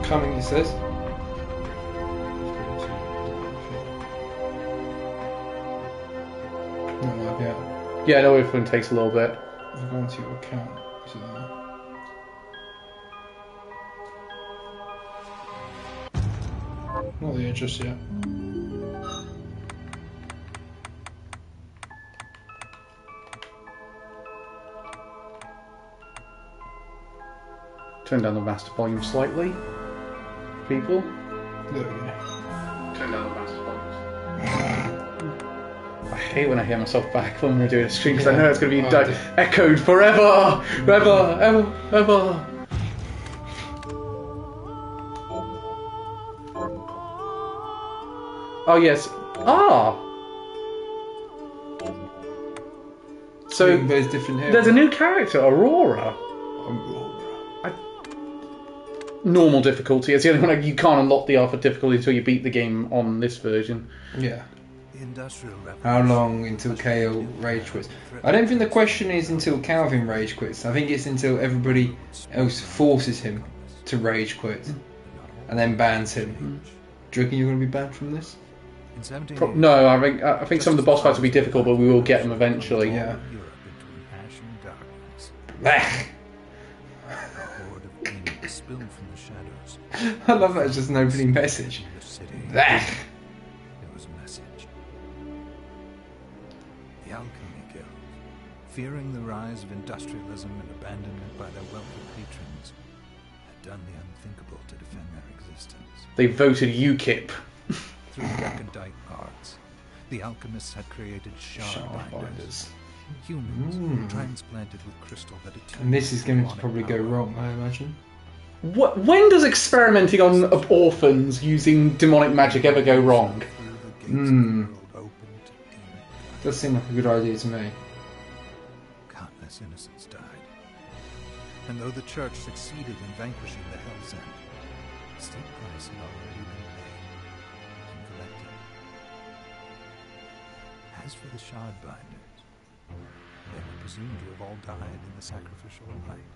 Coming, it says. Not live yet. Yeah, I know everything takes a little bit. If I go into your account, is it there? Not there just yet. Turn down the master volume slightly. People. There we go. Turn down the master volume. I hate when I hear myself back when we're doing a stream because I know it's going to be echoed forever, forever, ever, ever. Oh yes. Ah. So there's different here. There's a new character, Aurora. Normal difficulty. It's the only one you can't unlock the alpha difficulty until you beat the game on this version. Yeah. How long until KO rage quits? I don't think the question is until Calvin rage quits. I think it's until everybody else forces him to rage quit and then bans him. Do you reckon you're going to be banned from this? No, I think some of the boss fights will be difficult, but we will get them eventually. Yeah. I love that it's just an opening message. It was a message. The Alchemy Guild, fearing the rise of industrialism and abandonment by their wealthy patrons, had done the unthinkable to defend their existence. They voted UKIP. Through recondite arts, the alchemists had created shard binders. Humans transplanted with crystal that attuned. And this is going to probably go wrong, I imagine. When does experimenting on orphans using demonic magic ever go wrong? Does seem like a good idea to me. Countless innocents died. And though the church succeeded in vanquishing the Hell's End, the steep price had already been paid and collected. As for the shard binders, they were presumed to have all died in the sacrificial rite.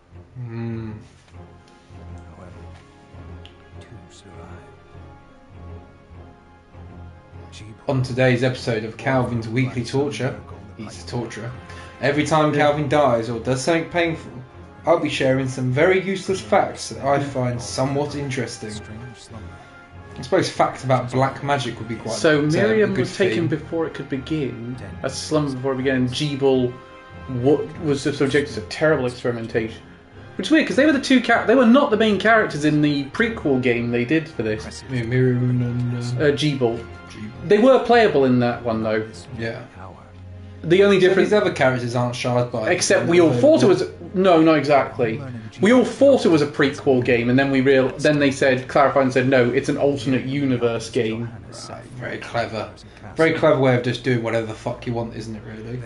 However, two survived. On today's episode of Calvin's Weekly Torture, he's a torturer. Every time Calvin dies or does something painful, I'll be sharing some very useless facts that I find somewhat interesting. I suppose facts about black magic would be quite. So Miriam good was taken theme. before it could begin. A slumber before it began. And Jeeble was subjected to terrible experimentation. Which is weird because they were the two they were not the main characters in the prequel game they did for this. Miriam and Jeeble. They were playable in that one though. Yeah. The only difference. These other characters aren't shard binders. Except we all thought it was. No, not exactly. We all thought it was a prequel game, and then then they clarified and said, no, it's an alternate universe game. Right, very clever. Very clever way of just doing whatever the fuck you want, isn't it, really?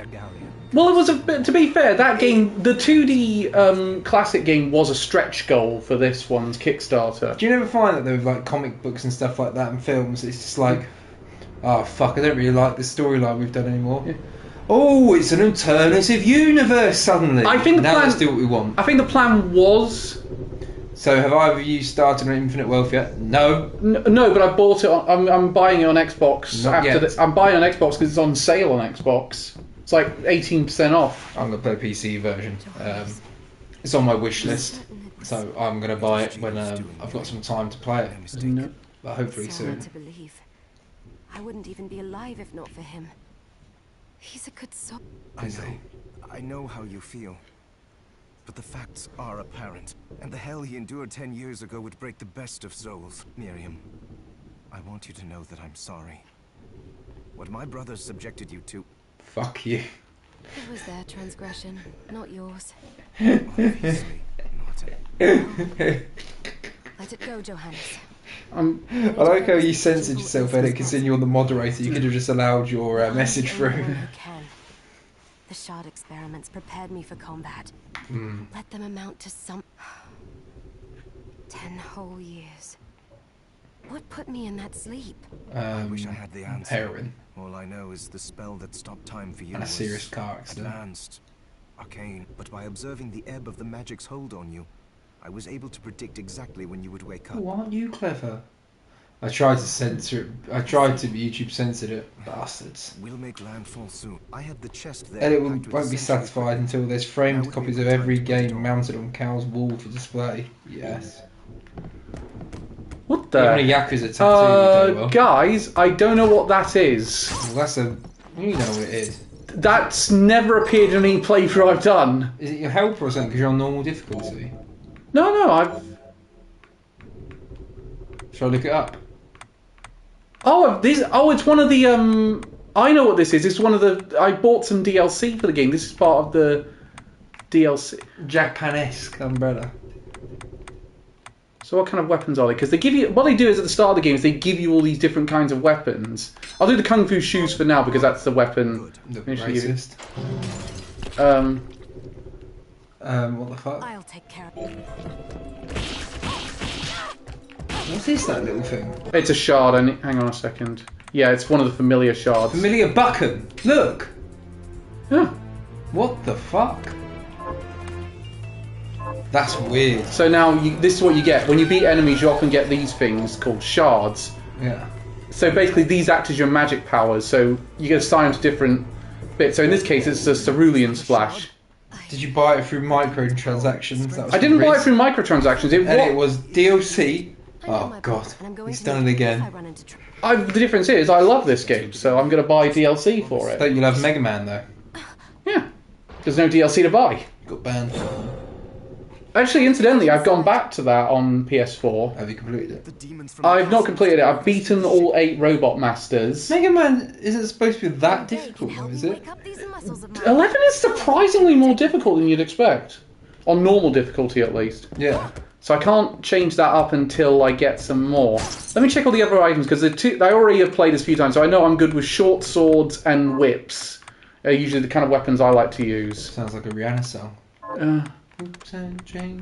Well, it was to be fair, that game, the 2D classic game, was a stretch goal for this one's Kickstarter. Do you never find that there were like comic books and stuff like that and films? It's just like, oh fuck, I don't really like the storyline we've done anymore. Yeah. Oh, it's an alternative universe suddenly. I think now let's do what we want. I think the plan was. So have either of you started on Infinite Wealth yet? No. No, but I bought it. I'm buying it on Xbox. Not yet. I'm buying it on Xbox because it's on sale on Xbox. It's like 18% off. I'm gonna play PC version. It's on my wish list, so I'm gonna buy it when I've got some time to play it. No. But hopefully It's soon. hard to believe. I wouldn't even be alive if not for him. He's a good soul. I know how you feel. But the facts are apparent, and the hell he endured 10 years ago would break the best of souls. Miriam, I want you to know that I'm sorry. What my brothers subjected you to... Fuck you. It was their transgression, not yours. Obviously not. Let it go, Johannes. I like how you censored yourself, Edit, considering you're the moderator. You could have just allowed your message through. The shard experiments prepared me for combat. Let them amount to some... 10 whole years. What put me in that sleep? I wish I had the answer. Heroin. All I know is the spell that stopped time for you And a was serious car accident. advanced, arcane, but by observing the ebb of the magic's hold on you, I was able to predict exactly when you would wake up. Oh, aren't you clever? I tried to censor it. I tried to, but YouTube censored it. Bastards. We'll make landfall soon. I have the chest there. Elliot packed with won't be essential satisfied equipment. until there's Now framed would be copies a of good every time to put it game on. mounted on Cal's wall for display. Yes. What Even a the? Yakuza tattoo. Well. Guys, I don't know what that is. Well, that's a. You know what it is. That's never appeared in any playthrough I've done. Is it your helper or something? Because you're on normal difficulty. No, I've. Shall I look it up? Oh, it's one of the. I know what this is. It's one of the. I bought some DLC for the game. This is part of the DLC. Japanesque umbrella. So what kind of weapons are they? Because they give you... What they do is at the start of the game is they give you all these different kinds of weapons. I'll do the Kung Fu shoes for now because that's the weapon. The initially given. racist. What the fuck? I'll take care of it. What is that little thing? It's a shard. Hang on a second. Yeah, it's one of the familiar shards. Familiar Buchan. Look. Yeah. What the fuck? That's weird. So now this is what you get. When you beat enemies, you often get these things called shards. Yeah. So basically these act as your magic powers. So you get assigned to different bits. So in this case it's a cerulean splash. Did you buy it through microtransactions? That was I didn't buy it risk. through microtransactions. It was DLC. I know Oh my god, part, and I'm going he's to done make it if I again. run into The difference is I love this game, so I'm going to buy DLC for it. Don't you love Mega Man though? Yeah. There's no DLC to buy. Got banned. Actually, incidentally, I've gone back to that on PS4. Have you completed it? The demons from I've not completed it. I've beaten all 8 Robot Masters. Mega Man isn't supposed to be that They can difficult help though, is me it? wake up these muscles of mine. 11 is surprisingly more difficult than you'd expect. On normal difficulty, at least. Yeah. So I can't change that up until I get some more. Let me check all the other items, because I already have played this a few times, so I know I'm good with short swords and whips. Usually the kind of weapons I like to use. Sounds like a Rihanna song.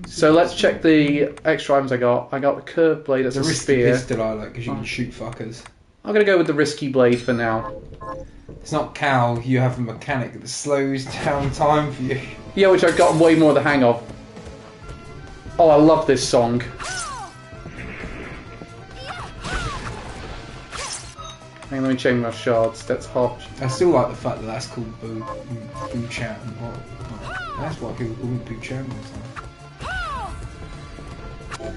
So let's check the extra items I got. I got the curved blade, that's The a risky spear. pistol I like because you can shoot fuckers. I'm going to go with the risky blade for now. It's not Cal, you have a mechanic that slows down time for you. Yeah, which I've gotten way more of the hang of. Oh, I love this song. Hang on, let me change my shards. That's half. I still like the fact that that's called Boo Chan. That's why people call me Boo Chan all the time.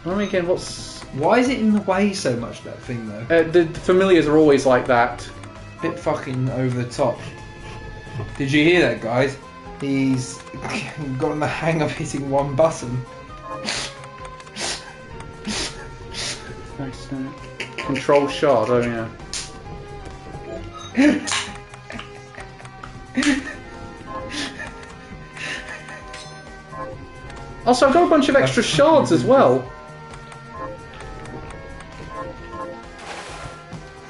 Remind me again, what's... Why is it in the way so much, that thing though? the familiars are always like that. Bit fucking over the top. Did you hear that, guys? He's gotten the hang of hitting one button. Nice, control shard, oh yeah. Also, I've got a bunch of extra shards as well.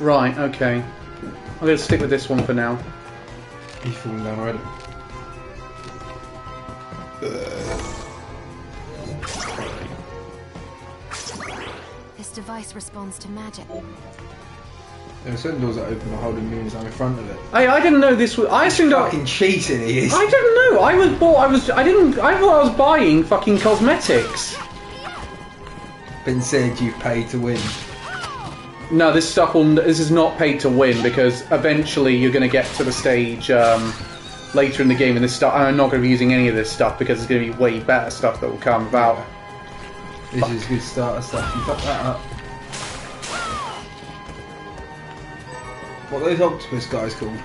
Right, okay. I'm going to stick with this one for now. He's falling down already. This device responds to magic. There are certain doors that open the holding mirrors I'm in front of it. I didn't know this was... I assumed Fucking cheating he is. I didn't know. I thought I was buying fucking cosmetics. Been said you've paid to win. No, this is not paid to win because eventually you're going to get to the stage later in the game and this stuff. I'm not going to be using any of this stuff because there's going to be way better stuff that will come about. This is good starter stuff. You fuck that up. What are those octopus guys called?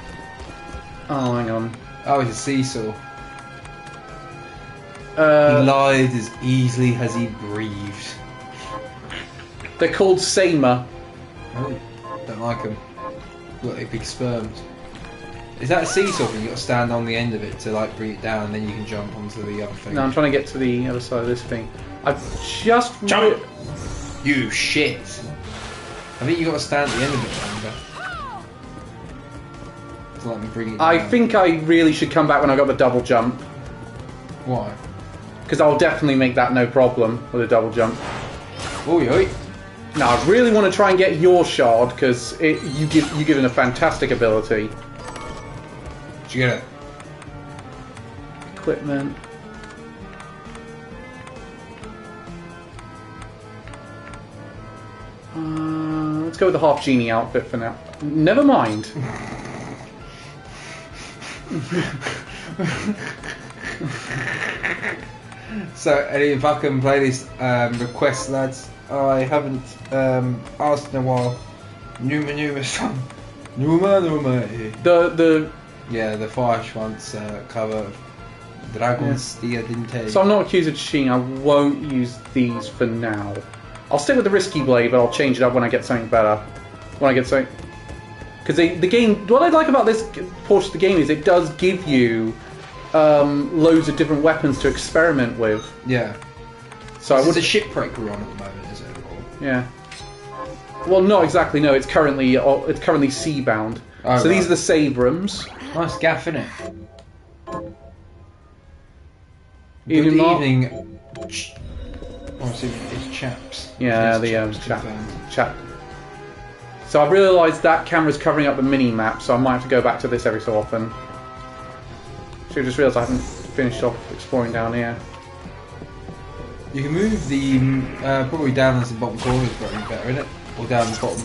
Oh, hang on. Oh, it's a seesaw. He lied as easily as he breathed. They're called Sama. Oh, don't like them. Look, they're big sperms. Is that a seesaw thing? You got to stand on the end of it to like bring it down, and then you can jump onto the other thing. No, I'm trying to get to the other side of this thing. I've just Jump! You shit! I think you got to stand at the end of it longer. To let me bring it down. I think I really should come back when I got the double jump Why? because I'll definitely make that no problem with a double jump. Oi, oi. No, I really want to try and get your shard because you given a fantastic ability. Did you get it? equipment. Let's go with the half genie outfit for now. Never mind. So, Eddie, if I can play this request, lads, I haven't asked in a while. Numa song. Numa. The Yeah, the Fire Schwanz cover of Dragon's Dinte. So I'm not accused of cheating. I won't use these for now. I'll stick with the risky blade, but I'll change it up when I get something better. When I get something, because the game. What I like about this portion of the game is it does give you loads of different weapons to experiment with. Yeah. So It's a shipbreak we're on at the moment, is it? Or... Yeah. Well, not exactly. No, it's currently sea-bound. Oh, so right. these are the save rooms. Nice gaff, innit? Evening, Good Mark. evening. Obviously, it's chaps. Yeah, It's the chaps confirmed. chat. So I've realised that camera's covering up the mini-map, so I might have to go back to this every so often. So I just realised I haven't finished off exploring down here. You can move the probably down as the bottom corner is probably better, isn't it? Or down the bottom.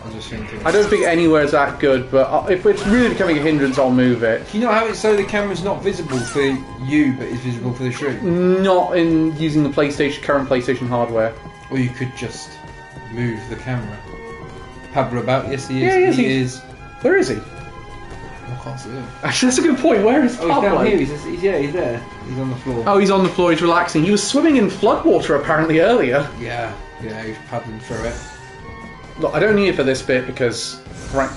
I was just thinking. I don't think anywhere is that good, but if it's really becoming a hindrance, I'll move it. Can you not have it so the camera's not visible for you, but is visible for the stream? Not in using the current PlayStation hardware. Or you could just move the camera. Pablo about? Yes, he is. Yeah, yes, he is. Where is he? I can't see him. Actually, that's a good point. Where is Oh, Pablo? he's down here. He's there. He's on the floor. Oh, he's on the floor. He's relaxing. He was swimming in floodwater apparently earlier. Yeah, he's paddling through it. Look, I don't need it for this bit because, right.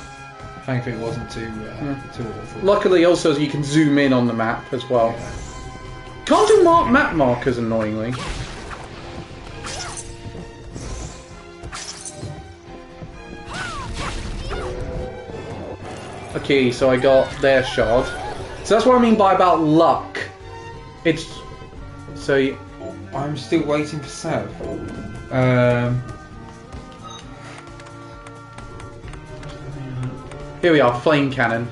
Thankfully, it wasn't too awful. Luckily, also you can zoom in on the map as well. Yeah. Can't do map markers annoyingly. Okay, so I got their shard. So that's what I mean by about luck. It's so. I'm still waiting for Sav. Here we are, flame cannon.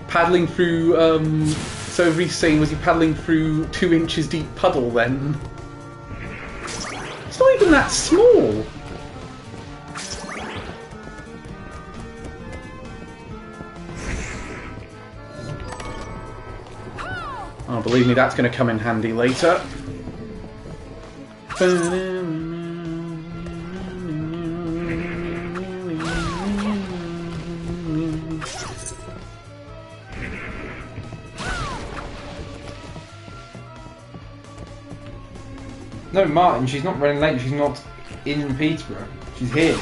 Paddling through. So Reese saying, was he paddling through 2 inches deep puddle then? It's not even that small. Oh, believe me, that's going to come in handy later. No, Martin, she's not running late. She's not in Peterborough. She's here.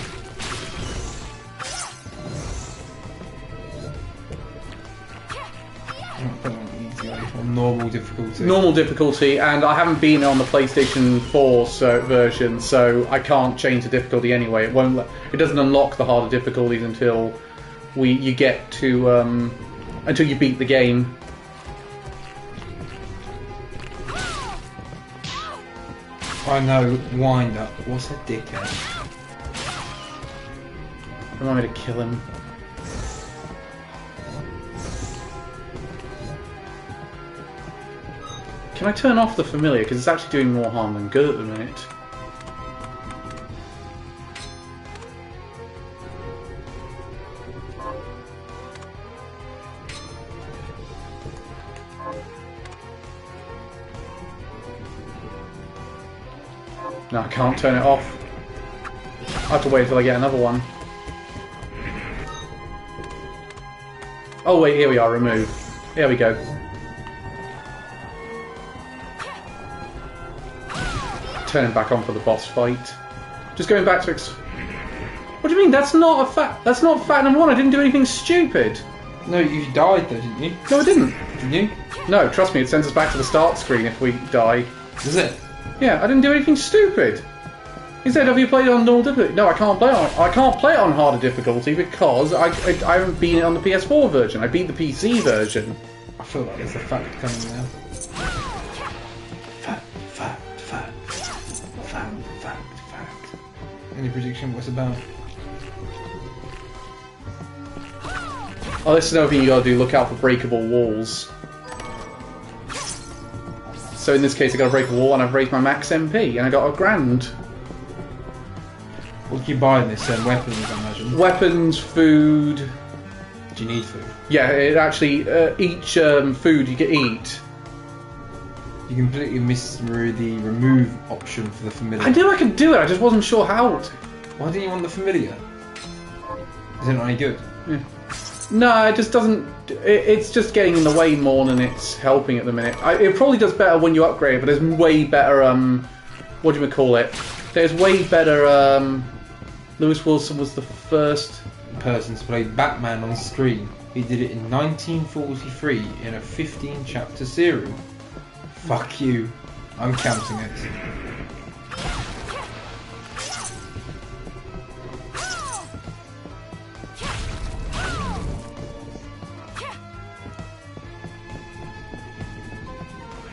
On normal difficulty. Normal difficulty, and I haven't been on the PlayStation 4 version, so I can't change the difficulty anyway. It won't. It doesn't unlock the harder difficulties until you get to until you beat the game. I know. Wind up. What's a dickhead? Remind me to kill him. Can I turn off the familiar? Because it's actually doing more harm than good at the minute. No, I can't turn it off. I have to wait until I get another one. Oh wait, here we are, remove. Here we go. Turning back on for the boss fight. Just going back to What do you mean? That's not a fact. That's not fact number 1. I didn't do anything stupid. No, you died though, didn't you? No, I didn't. Didn't you? No, trust me, it sends us back to the start screen if we die. Does it? Yeah, I didn't do anything stupid. He said, "Have you played it on normal difficulty?" No, I can't play it on harder difficulty because I haven't beaten it on the PS4 version. I beat the PC version. I feel like there's a fact coming now. Fact. Any prediction what's about? Oh, this is another thing you gotta do, look out for breakable walls. So in this case I got to break a wall and I've raised my max MP and I got a grand. What can you buy in this? Weapons, I imagine. Weapons, food. Do you need food? Yeah, it actually, each food you can eat. You completely missed the remove option for the familiar. I knew I could do it, I just wasn't sure how to. Why didn't you want the familiar? Is it not any good? Yeah. No, it just doesn't. It's just getting in the way more than it's helping at the minute. It probably does better when you upgrade, but there's way better. What do you call it? There's way better. Lewis Wilson was the first person to play Batman on screen. He did it in 1943 in a 15-chapter serial. Fuck you. I'm counting it.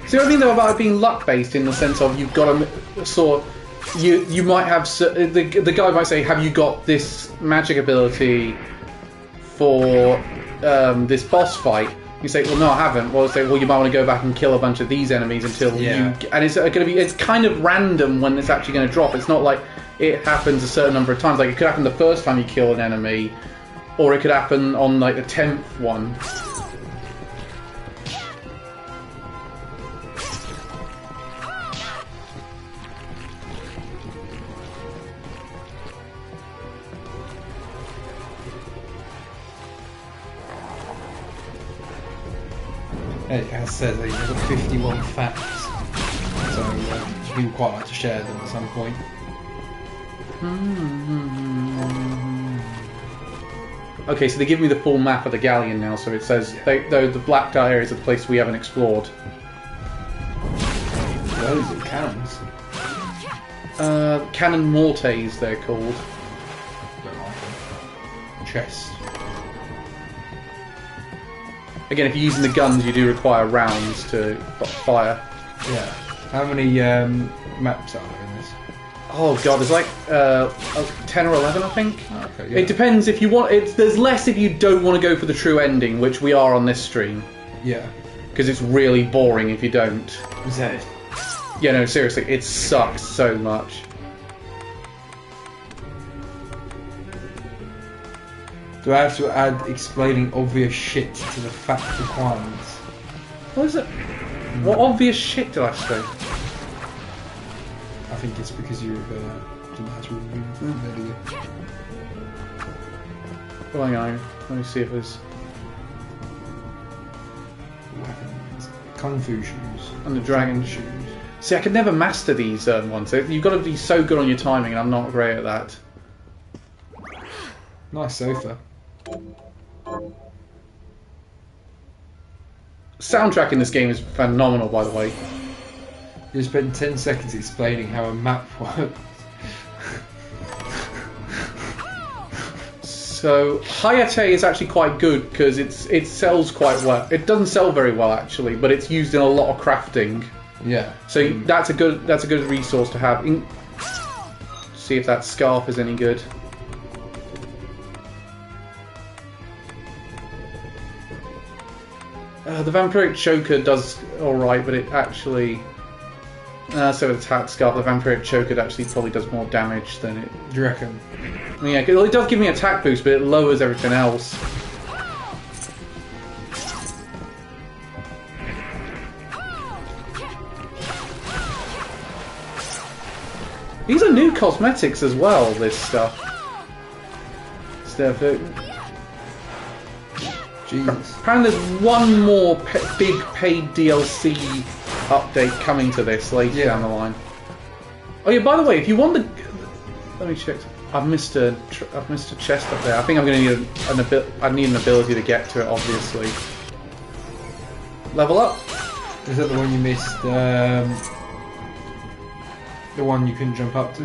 See what I mean though about it being luck based in the sense of you've got a sort. You might have the guy might say, have you got this magic ability for this boss fight? You say, well, no, I haven't. Well, say, well, you might want to go back and kill a bunch of these enemies until you. And it's going to be. It's kind of random when it's actually going to drop. It's not like it happens a certain number of times. Like it could happen the first time you kill an enemy, or it could happen on like the 10th one. It says that you've got 51 facts, so we would quite like to share them at some point. Okay, so they give me the full map of the galleon now, so it says the black dot area is a place we haven't explored. Those are cannons. Cannon mortaise, they're called. Chest. Again, if you're using the guns, you do require rounds to fire. Yeah. How many maps are there in this? Oh god, there's like 10 or 11, I think. Okay, yeah. It depends if you want. There's less if you don't want to go for the true ending, which we are on this stream. Yeah. Because it's really boring if you don't. Is that it? Yeah, no, seriously, it sucks so much. Do I have to add explaining obvious shit to the fact requirements? What is it? What obvious shit did I say? I think it's because you didn't have to remove the familiar. Oh, hang on, let me see if there's... Weapons. Kung Fu shoes. And the dragon shoes. See, I could never master these ones. You've got to be so good on your timing, and I'm not great at that. Nice sofa. Soundtrack in this game is phenomenal, by the way. You spent 10 seconds explaining how a map works. So Hayate is actually quite good because it sells quite well. It doesn't sell very well actually, but it's used in a lot of crafting. Yeah. So that's a good resource to have. See if that scarf is any good. The vampiric choker does alright, but it actually... so with attack scarf, the vampiric choker actually probably does more damage than it... Do you reckon? I mean, yeah, it does give me attack boost, but it lowers everything else. These are new cosmetics as well, this stuff. Jesus. Apparently there's one more big paid DLC update coming to this later down the line. Oh yeah, by the way, if you want the... Let me check. I've missed a chest up there. I think I'm going to need I need an ability to get to it, obviously. Level up. Is that the one you missed? The one you couldn't jump up to?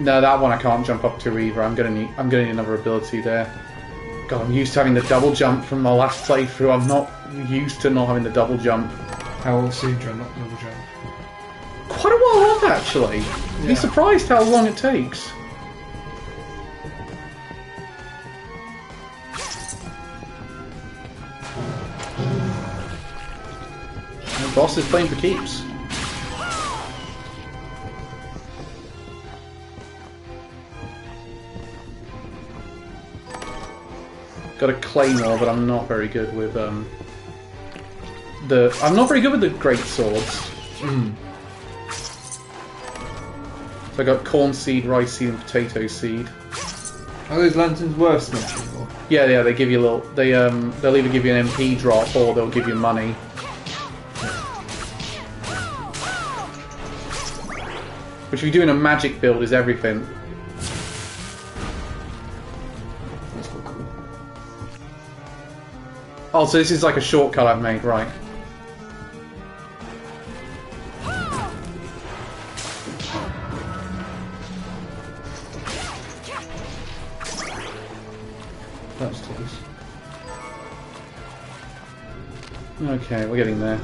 No, that one I can't jump up to either. I'm going to need another ability there. God, I'm used to having the double jump from my last playthrough. I'm not used to not having the double jump. How soon do I not double jump? Quite a while off, actually. You'd be surprised how long it takes. boss is playing for keeps. Got a claymore, but I'm not very good with I'm not very good with the great swords. So I got corn seed, rice seed, and potato seed. Are those lanterns worth smashing? Or? Yeah, they give you a little. They'll either give you an MP drop or they'll give you money. Which, if you're doing a magic build, is everything. That's quite cool. Oh, so this is like a shortcut I've made, right? That's close. Okay, we're getting there.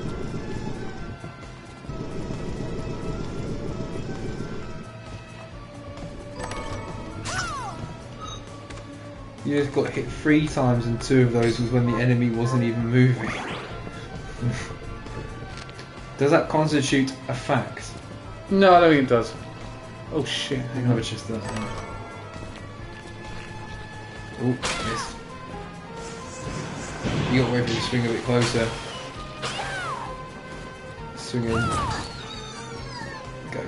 You just got hit 3 times, and 2 of those was when the enemy wasn't even moving. Does that constitute a fact? No, I don't think it does. Oh shit, hang No, on. it's just that. Oh, missed. You got to wait for the swing a bit closer. Swing in. Go.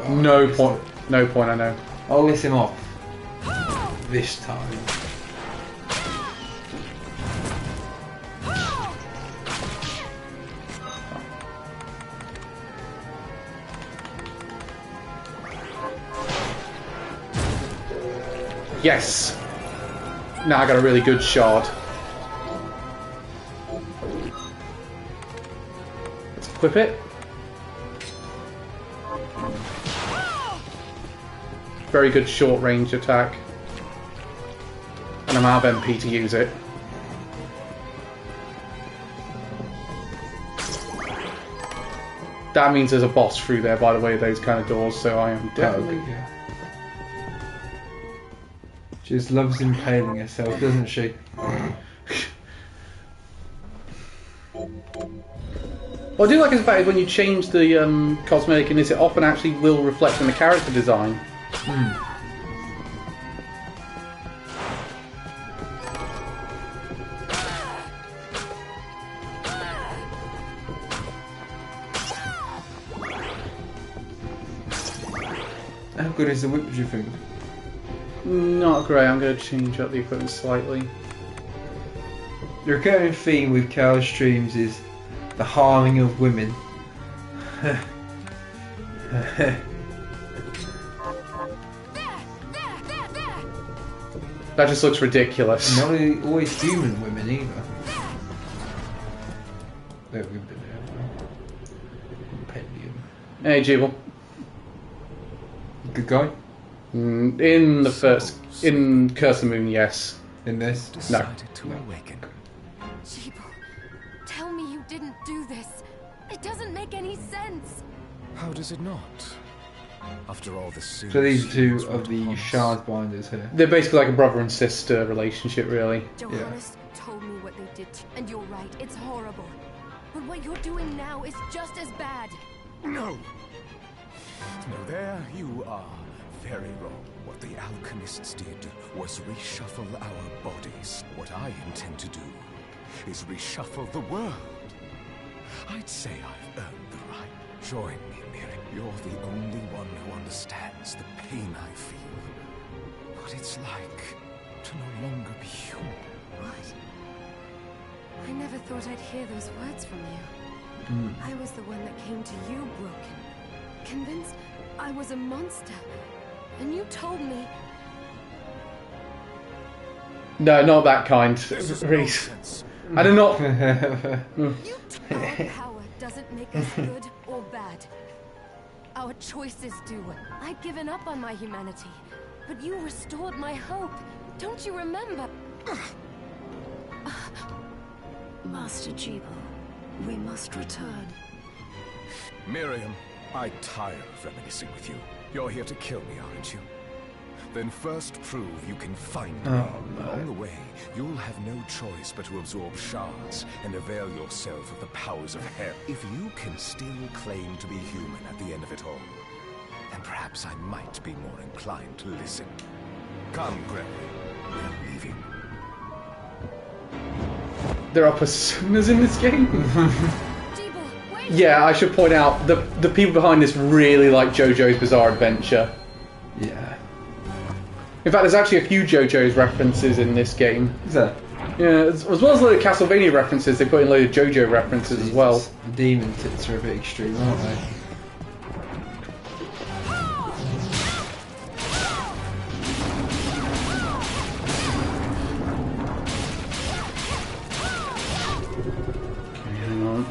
Oh, No missed point. it. No point, I know. I'll let him off. This time. Yes! Now I got a really good shard. Let's equip it. Very good short range attack. And I'm out of MP to use it. That means there's a boss through there, by the way, those kind of doors, so I am definitely... Yeah. She just loves impaling herself, doesn't she? What I do like is the fact is when you change the cosmetic in this, it often actually will reflect in the character design. How good is the whip, do you think? Not great, I'm going to change up the equipment slightly. The recurring theme with Cal's streams is the harming of women. That just looks ridiculous. Not always human women either. There we've been there. Compendium. Hey, Jubal. Good guy In the first... In Curse of the Moon, yes. in this. No. Decided to awaken. Jeeble, tell me you didn't do this. It doesn't make any sense. How does it not? After all the sins, So these two was of what the upon us. shard binders here. They're basically like a brother and sister relationship, really. Johannes told me what they did to you, and you're right, it's horrible. But what you're doing now is just as bad. No! No, there you are. Very wrong. What the alchemists did was reshuffle our bodies. What I intend to do is reshuffle the world. I'd say I've earned the right. Join me, Miriam. You're the only one who understands the pain I feel. What it's like to no longer be human. What? I never thought I'd hear those words from you. I was the one that came to you broken. Convinced I was a monster. And you told me... No, not that kind, Reese. Nonsense. I do not... You our power doesn't make us good or bad. Our choices do. I'd given up on my humanity, but you restored my hope. Don't you remember? Master Jubal, we must return. Miriam, I tire of reminiscing with you. You're here to kill me, aren't you? Then first prove you can find me. Oh, Along the way, you'll have no choice but to absorb shards and avail yourself of the powers of hell. If you can still claim to be human at the end of it all, then perhaps I might be more inclined to listen. Come, Gregory. We're leaving. There are personas in this game. Jeeble, wait! Yeah, I should point out the people behind this really like JoJo's Bizarre Adventure. Yeah. In fact, there's actually a few JoJo's references in this game. Is that? Yeah, as well as a load of Castlevania references, they put in a load of JoJo references as well. The demon tits are a bit extreme, aren't they? Hang on.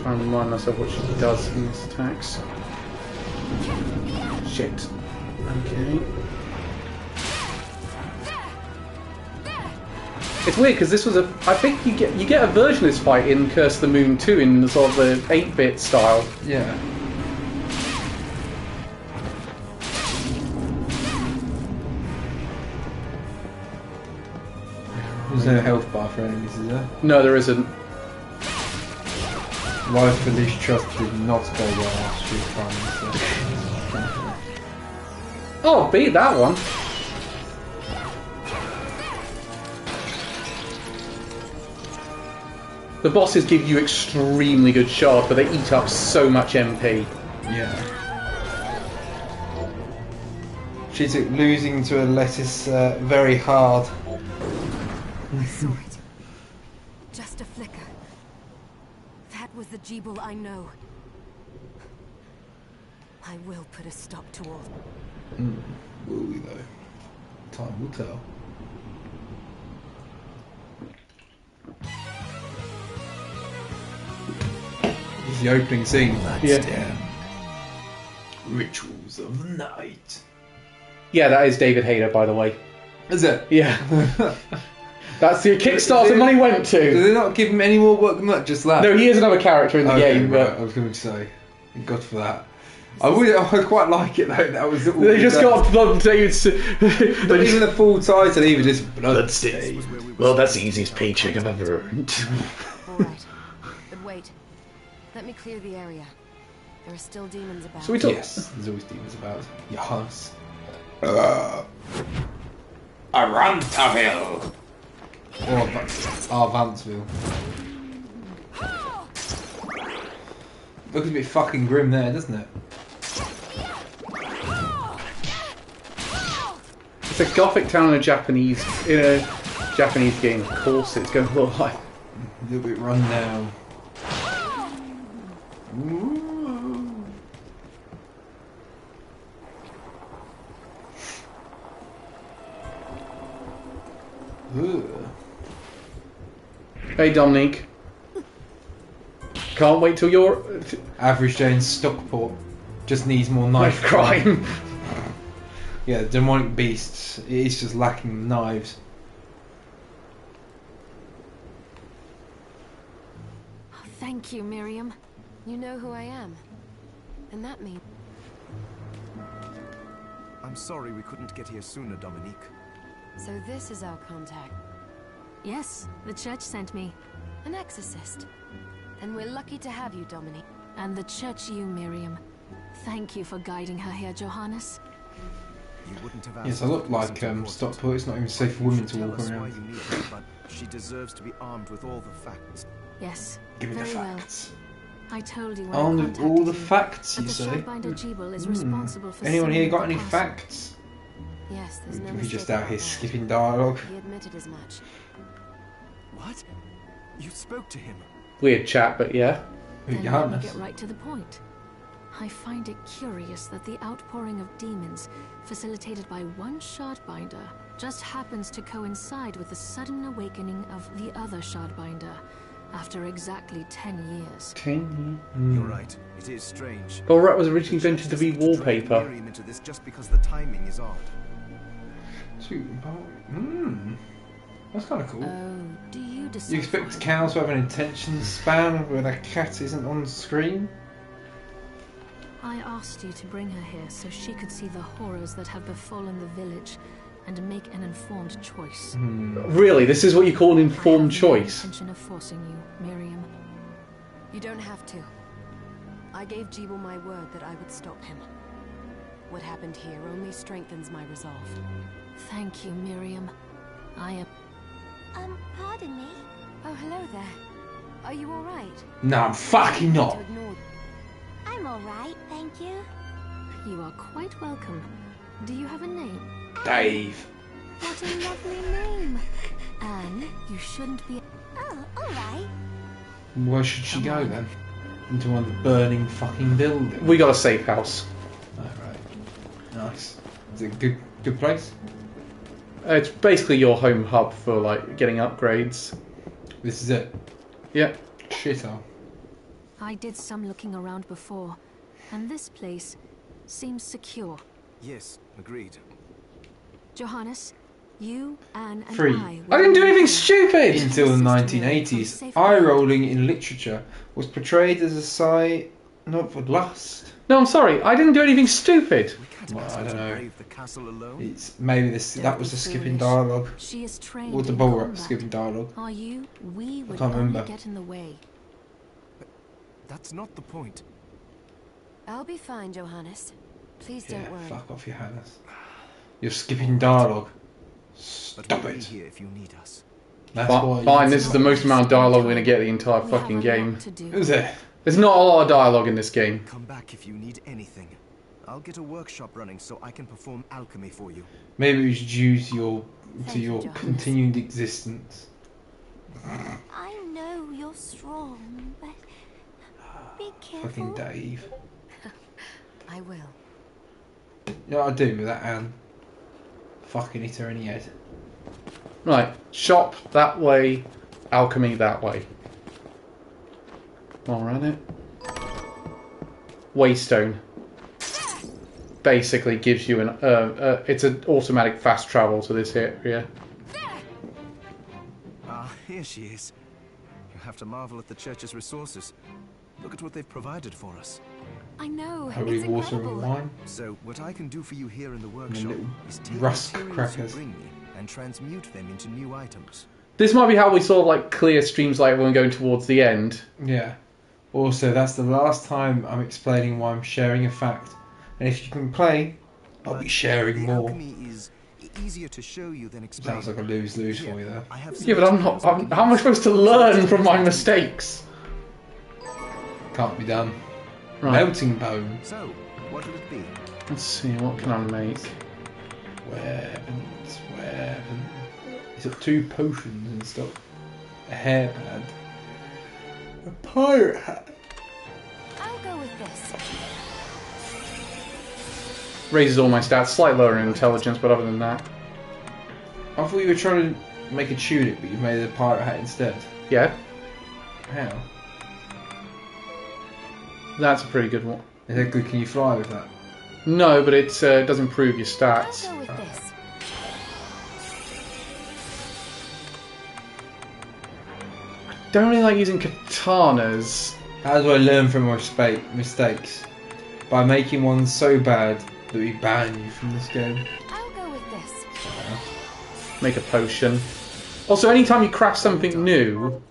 Try and remind myself what she does in these attacks. Shit. Okay. It's weird because this was a. I think you get a version of this fight in Curse of the Moon 2 in the sort of the 8-bit style. Yeah. There's no health bar for enemies, is there? No, there isn't. Life for Least Trust did not go well last year, Prime Minister. Oh, beat that one. The bosses give you extremely good shards, but they eat up so much MP. Yeah. She took losing to a lettuce very hard. I saw it. Just a flicker. That was the Jeeble I know. I will put a stop to all. Will we though? Time will tell. This is the opening scene. Yeah. Rituals of the night. Yeah, that is David Hayter, by the way. Is it? Yeah. That's the Kickstarter money went Do to. they not give him any more work than that? Just that? No, he is another character in the game, right, but I was going to say, thank God for that. I quite like it though. That was all they just got David's. Not even the full title, even just Bloodstained. Well, that's the easiest paycheck I've ever earned. Alright. But wait. Let me clear the area. There are still demons about. So we talk. Yes, there's always demons about. Yes. Arantaville. Or Arvantsville. Looks a bit fucking grim there, doesn't it? It's a gothic town in a Japanese game. Of course, it's going to look like. A little bit run down. Hey, Dominique. Can't wait till you're Average day in Stockport. Just needs more knife crime. Yeah, demonic beasts. It's just lacking knives. Oh, thank you, Miriam. You know who I am. And that means... I'm sorry we couldn't get here sooner, Dominique. So this is our contact. Yes, the church sent me. An exorcist. And we're lucky to have you, Dominique. And the church you, Miriam. Thank you for guiding her here, Johannes. You wouldn't have asked Yes, I look like Stockport. It's not even safe for women to Tell walk us why around. you need her, but she deserves to be armed with all the facts. Yes, Give me the very well. facts. I told you when I All contacted the you facts, that you the say? Shardbinder Jeeble is responsible for Anyone here sealing got the any castle. facts? Yes, there's no We're mistake just out about here that. skipping dialogue. He admitted as much. What? You spoke to him? Weird chat, but yeah. Who, Then let me Johannes? get right to the point. I find it curious that the outpouring of demons, facilitated by one Shardbinder, just happens to coincide with the sudden awakening of the other Shardbinder, after exactly 10 years. 10 You're right. It is strange. Well, Rat was originally The invented to church be seems drag wallpaper. Miriam into this just because the timing is odd. That's kind of cool. Oh, do you decide? You expect cows to have an attention span when a cat isn't on screen? I asked you to bring her here so she could see the horrors that have befallen the village and make an informed choice. Really? This is what you call an informed choice? I have no intention of forcing you, Miriam. You don't have to. I gave Jeeble my word that I would stop him. What happened here only strengthens my resolve. Thank you, Miriam. I am... Pardon me? Oh, hello there. Are you alright? No, I'm fucking not. I'm alright, thank you. You are quite welcome. Do you have a name? Dave. What a lovely name. Anne, you shouldn't be... Oh, alright. Where should she go then? Into one of the burning fucking buildings? We got a safe house. Alright. Nice. Is it a good place? It's basically your home hub for like getting upgrades. This is it. Yeah. Shithole. I did some looking around before, and this place seems secure. Yes, agreed. Johannes, you, Anne, and Free. I didn't do anything stupid! Until the 1980s, eye rolling in literature was portrayed as a sign of lust. No, I'm sorry. I didn't do anything stupid. We can't Well, ask I her don't to know. brave the castle alone. It's maybe this. That was the skipping dialogue, She is trained or the in bull combat. skipping dialogue. Are you? We would can't only remember. get in the way. That's not the point. I'll be fine, Johannes. Please Yeah, don't worry. fuck off, Johannes. You're skipping dialogue. But Stop we'll be it. here if you need us. That's why. Fine, this is the most amount of dialogue we're going to get the entire We fucking have a game. lot to do. Who's there? There's not a lot of dialogue in this game. Come back if you need anything. I'll get a workshop running so I can perform alchemy for you. Maybe we should use your Thank you, Johannes. continued existence. I know you're strong, but be Fucking careful. Dave. I will. You know what I'd do with that Anne? Fucking hit her in the head. Right, shop that way, alchemy that way. Alright it. Waystone. Basically gives you an it's an automatic fast travel to this area. Ah, here she is. You have to marvel at the church's resources. Look at what they've provided for us. I know. Holy it's water incredible. and wine. So, what I can do for you here in the workshop little is take rusk the materials crackers. you bring me and transmute them into new items. This might be how we sort of like clear streams like when we're going towards the end. Yeah. Also, that's the last time I'm explaining why I'm sharing a fact. And if you can play, I'll be But sharing the more. alchemy is easier to show you than explain. Sounds like a lose-lose Here, for you there. I have some Yeah, but I'm materials not. I can How am I use. supposed to learn from my mistakes? Can't be done. Right. Melting bone. So, what will it be? Let's see. What can I make? Weapons. It's got 2 potions and stuff. A hairband. A pirate hat. I'll go with this. Raises all my stats. Slight lower in intelligence, but other than that, I thought you were trying to make a tunic, but you made a pirate hat instead. yeah, How? that's a pretty good one. Is that good? Can you fly with that? No, but it does improve your I'll stats. go with this. Don't really like using katanas. How do I learn from my mistakes? By making one so bad that we ban you from this game. I'll go with this. Make a potion. Also, anytime you craft something new,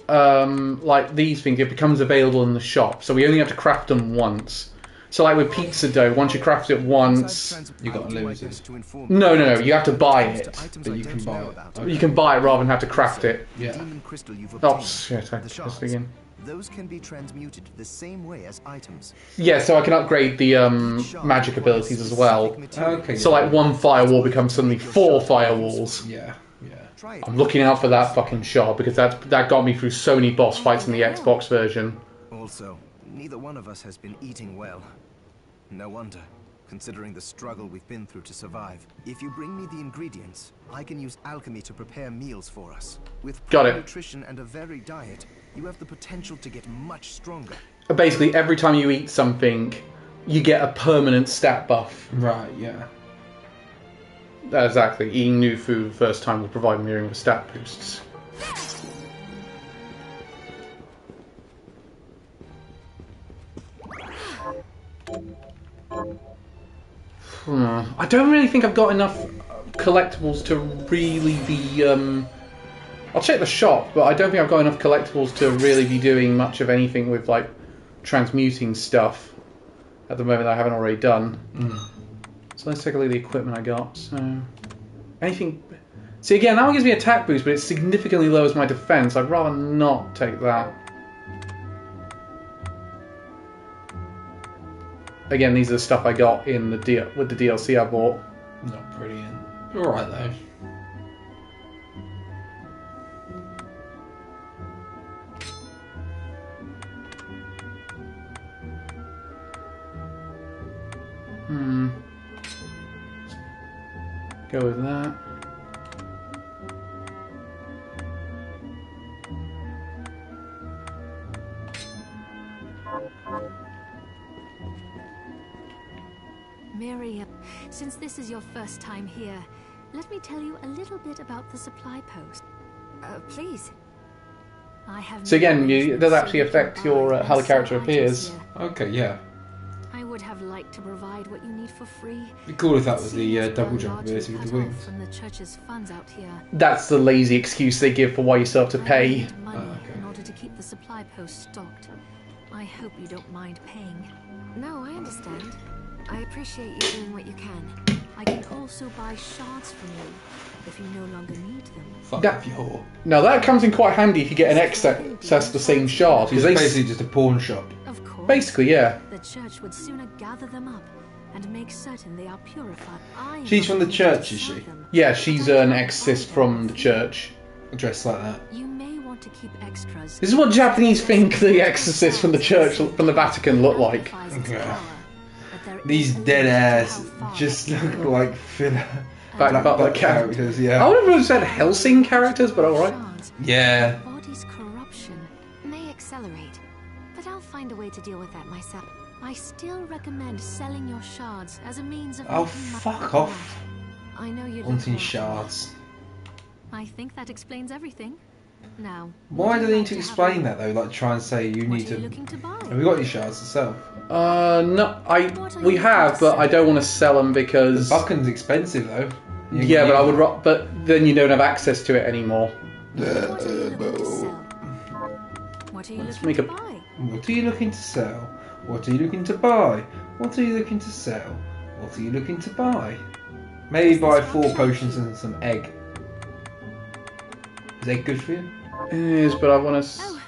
like these things, it becomes available in the shop. So we only have to craft them once. So like with pizza dough, once you craft it once, You gotta lose it. no, you have to buy it. But you can buy it. Okay. You can buy it rather than have to craft it. Yeah. Demon crystal you've Oh obtained. shit! I The pressed shards. again. Those can be transmuted the same way as items. Yeah, so I can upgrade the magic abilities as well. Okay. So like one firewall becomes suddenly 4 firewalls. Yeah. Try it. I'm looking out for that fucking shard because that got me through so many boss fights in the Xbox version. Also, neither one of us has been eating well. No wonder, considering the struggle we've been through to survive. If you bring me the ingredients, I can use alchemy to prepare meals for us. With Got proper it. nutrition and a varied diet, you have the potential to get much stronger. Basically, every time you eat something, you get a permanent stat buff. Right. Yeah. Exactly. Eating new food the first time will provide Miriam with stat boosts. I don't really think I've got enough collectibles to really be. I'll check the shop, but I don't think I've got enough collectibles to really be doing much of anything with like transmuting stuff at the moment that I haven't already done. So let's take a look at the equipment I got. So anything. See again, that one gives me attack boost, but it significantly lowers my defense. I'd rather not take that. Again, these are the stuff I got in the with the DLC I bought. Not brilliant. Alright though. Go with that. Miriam, since this is your first time here, let me tell you a little bit about the supply post. Please. I have. So again, it does actually affect your how the character appears. Okay, yeah. I would have liked to provide what you need for free. It'd be cool if that was the double jump ability with the wings. From the church's funds out here. That's the lazy excuse they give for why you still have to pay. I need money in order to keep the supply post stocked. I hope you don't mind paying. No, I understand. I appreciate you doing what you can. I can also buy shards from you if you no longer need them. Fuck That- off, you whore. Now that comes in quite handy if you get an excess of the same shard. It's Because they basically just a pawn shop. Of course. basically, yeah. The church would sooner gather them up and make certain they are purified. I She's from the must church, is sell she? them. Yeah, she's an exorcist from the church. Dressed like that. You may want to keep extras. This is what Japanese think the exorcists from the church, from the Vatican, look like. Yeah. These dead ass just look like filler. Black Butler characters, yeah. I would have said Helsing characters, but alright. Yeah. Body's corruption May accelerate, but I'll find a way to deal with that myself. I still recommend selling your shards as a means of Oh, making money. fuck off. I know you Wanting shards. I think that explains everything. Now, Why do they need to explain that though? Like try and say you What need are you to. looking to buy? Have we got any shards to sell? No, we have, but I don't want to sell them because. Buchan's expensive though. You Yeah, can but I use would. But then you don't have access to it anymore. What are you looking to sell? What are you Let's looking make to a- buy? What are you looking to sell? What are you looking to buy? What are you looking to sell? What are you looking to buy? Maybe buy 4 potions and some egg. Is egg good for you? It is, but I want to. Oh,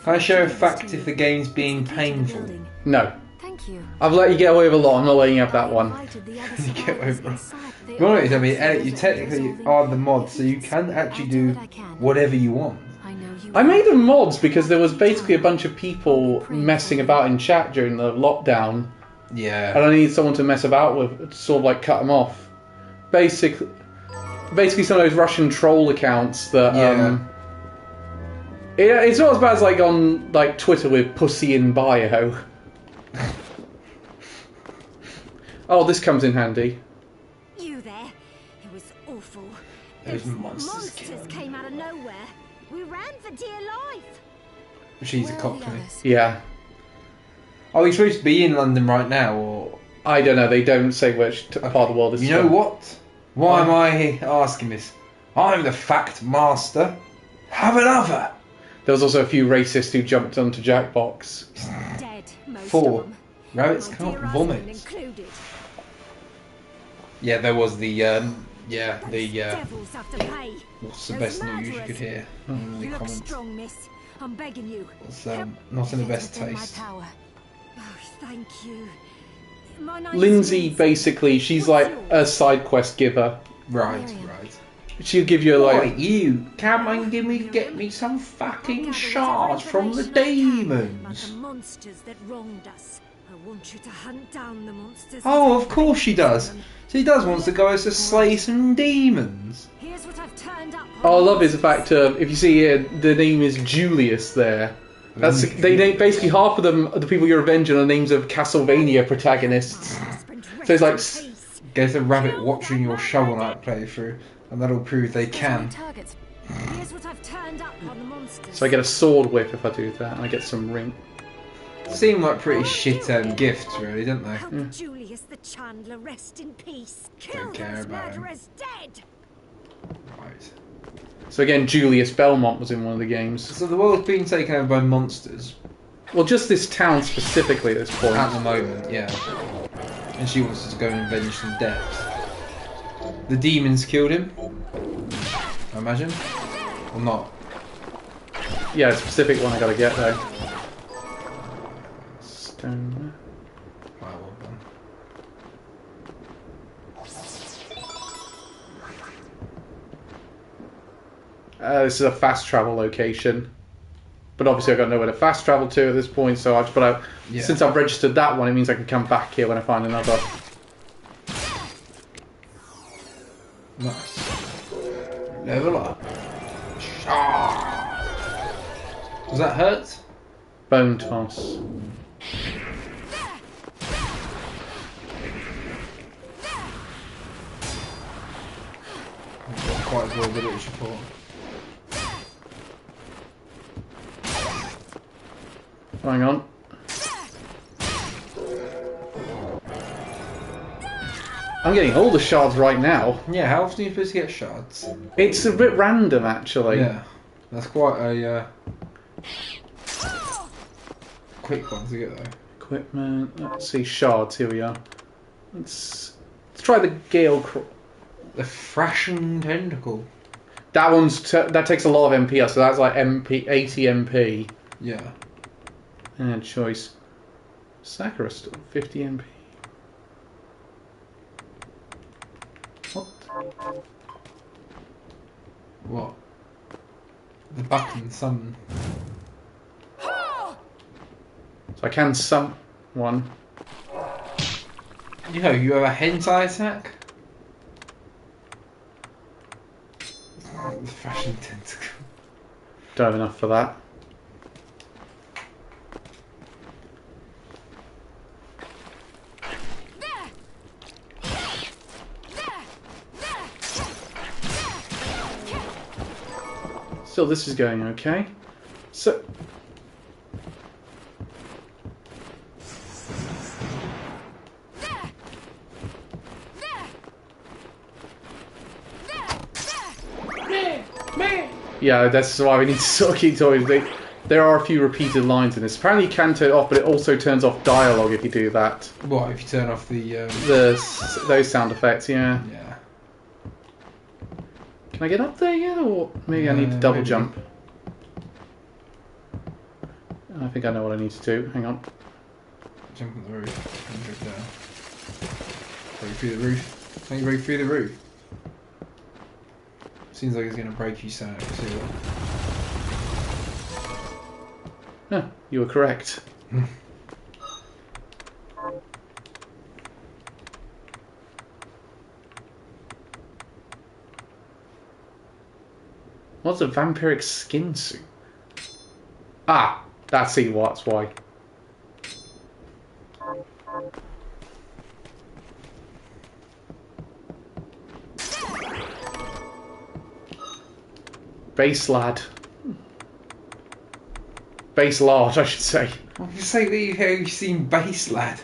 Can I share a forgot to fact do if the game's being It's the key to the painful? building. No, Thank you. I've let you get away with a lot. I'm not letting you have that one. Get over it. Right, I mean, Elliot, you technically are the mod, so you can actually do whatever you want. I made them mods because there was basically a bunch of people messing about in chat during the lockdown, Yeah. and I needed someone to mess about with, to sort of like cut them off. Basically some of those Russian troll accounts that. It's not as bad as like on like Twitter with pussy in bio. Oh, this comes in handy. You there? It was awful. Those monsters Monsters came out of nowhere. We ran for dear life. She's a Where are the cockney. others? Yeah, Are we supposed to be in London right now, or I don't know. They don't say which part of the world it's you know from. what? Why am I asking this? I'm the fact master. Have another. There was also a few racists who jumped onto Jackbox. Dead, most 4. of them. Rabbits My can't dear husband vomit. included. Yeah, there was the Those devils have to pay. what's the Those best news you murderers. could hear in the You look comments? strong, miss. I'm begging you. It's not in the If best it's within my taste. power. Oh, thank you. My name's Lindsay, Lindsay. basically, she's like a side quest giver. Right, Miriam. right. She'll give you Right, like, you come and get me some fucking shards from the About demons. the monsters that wronged us. I want you to hunt down the monsters. Oh, of course she does. She does wants to go as to slay some demons. Here's what I've turned up. oh, I love is the fact if you see here, the name is Julius there. That's basically half of them, the people you're avenging, are names of Castlevania protagonists. So it's like, Get a rabbit watching your Shovel Knight playthrough, and that'll prove they can. Targets. Here's what I've turned up on the monsters. so I get a sword whip if I do that, and I get some ring. Seem like pretty shit gifts, really, don't they? Help Julius Julius the Chandler rest in peace. Kill Don't care those about him. murderers dead! Right. So again, Julius Belmont was in one of the games. So the world's being taken over by monsters Well, just this town specifically at this point. at the moment, yeah. And she wants to go and avenge some deaths. The demons killed him, I imagine. Or not. Yeah, a specific one I gotta get though. Stone. Right, well done. This is a fast travel location. But obviously I've got nowhere to fast travel to at this point, so Yeah. since I've registered that one, it means I can come back here when I find another. Nice. Level up. Shah. Does that hurt? Bone toss. Not quite as well good as you thought. Hang on. I'm getting all the shards right now. Yeah, how often are you supposed to get shards? It's a bit random, actually. Yeah. That's quite a quick one to get though. Equipment. Let's see, shards. Here we are. Let's try the Gale Crawl. The Thrashing Tentacle. That that takes a lot of MP, so that's like 80 MP. Yeah. And choice. Sakura still 50 MP. What? What? The button summon. So I can summon one. You know, you have a hentai attack? The Thrashing Tentacle. Don't have enough for that. Still, this is going okay. So, yeah, that's why we need to sort of keep talking. There are a few repeated lines in this. Apparently, you can turn it off, but it also turns off dialogue if you do that. What, if you turn off the... Those sound effects, yeah. Yeah. Can I get up there yet, or maybe I need to double maybe. jump? I think I know what I need to do. Hang on. Jump on the roof and jump down. Break through the roof. Can you break through the roof? Seems like it's going to break you, so see that. No, you were correct. What's a vampiric skin suit? Ah, that's why. Base lad. Base lard, I should say. Well, you say that you've seen Base Lad.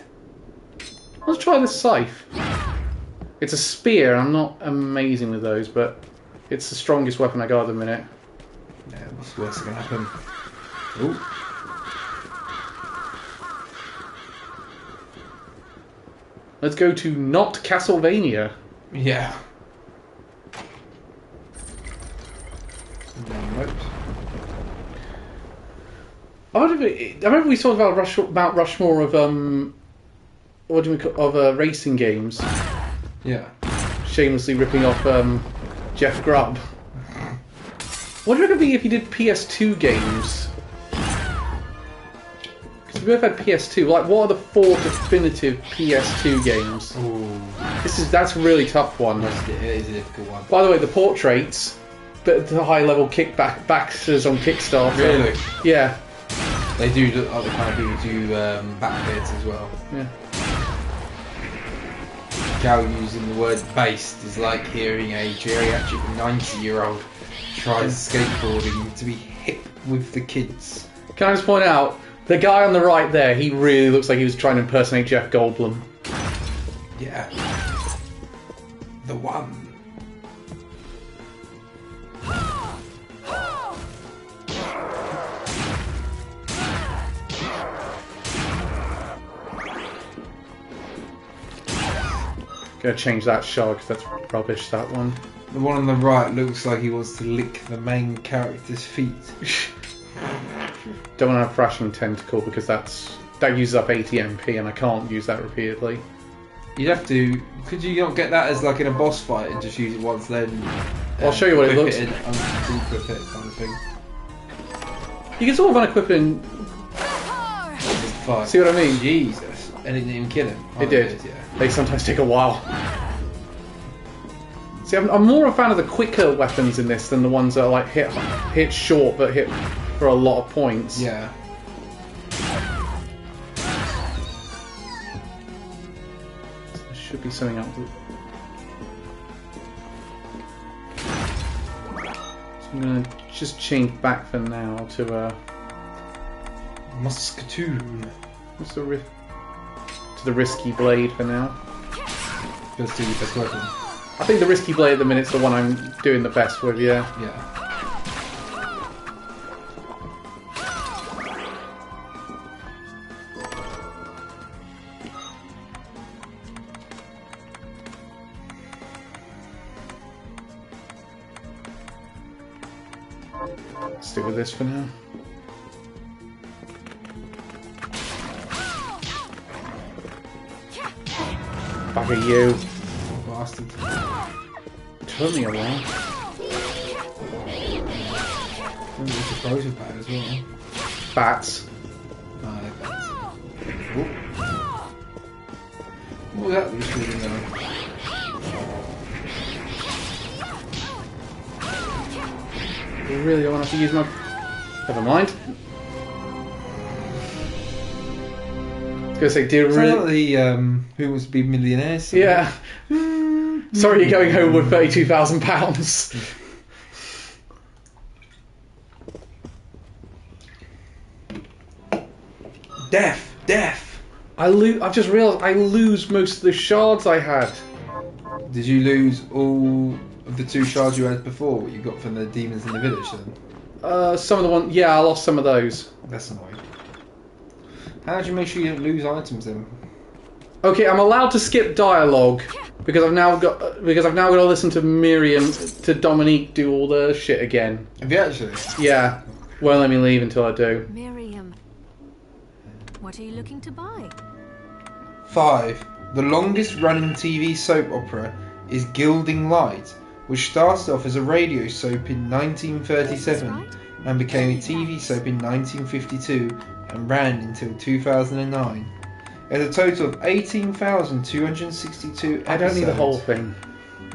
Let's try the scythe. It's a spear. I'm not amazing with those, but it's the strongest weapon I got at the minute. Yeah, what's worse going to happen? Ooh. Let's go to not Castlevania. Yeah. Nope. I remember we talked about Mount Rushmore of what do we call of racing games. Yeah. Shamelessly ripping off Jeff Grubb. What do you reckon it'd be if you did PS2 games? Because we both had PS2. Like, what are the 4 definitive PS2 games? Ooh. That's a really tough one. It is a difficult one. By the way, the portraits, but the high level kickbacks on Kickstarter. Really? Yeah. They do look like the kind of people who do backbeards as well. Yeah. Cal using the word based is like hearing a geriatric 90-year-old try skateboarding to be hip with the kids. Can I just point out, the guy on the right there, he really looks like he was trying to impersonate Jeff Goldblum. Yeah. The one. Gonna change that shard because that's rubbish, that one. The one on the right looks like he wants to lick the main character's feet. Don't want to have Thrashing Tentacle because that uses up 80 MP and I can't use that repeatedly. You'd have to. Could you not get that as like in a boss fight and just use it once then? I'll show you what it looks like. Unequip it kind of thing. You can sort of unequip it in. Fight. See what I mean? Jesus. And it didn't even kill him. It did. Yeah. They sometimes take a while. See, I'm more a fan of the quicker weapons in this than the ones that are like hit short but hit for a lot of points. Yeah. There should be something up. So I'm gonna just change back for now to Musketoon. what's the to the Risky Blade for now. Just do your best weapon. I think the Risky Blade at the minute's the one I'm doing the best with, yeah. Yeah. Stick with this for now. Back at you. Bastard. Took me a while. There's a frozen pad as well. Bats. Oh, they're bats. Oh. What was that just doing there? I really don't want to have to use my... Never mind. I was going to say, dear, It's really... like the Who Wants to Be Millionaire song. Yeah. Sorry you're going home with £32,000. Death! I've just realised I lose most of the shards I had. Did you lose all of the 2 shards you had before, what you got from the demons in the village then? Some of the ones... Yeah, I lost some of those. That's annoying. How do you make sure you don't lose items then? Okay, I'm allowed to skip dialogue because I've now got to listen to Miriam to Dominique do all the shit again. Have you actually? Yeah, won't let me leave until I do. Miriam, what are you looking to buy? 5. The longest running TV soap opera is Gilding Light, which started off as a radio soap in 1937 and became a TV soap in 1952 and ran until 2009. It had a total of 18,262 episodes. I don't need the whole thing.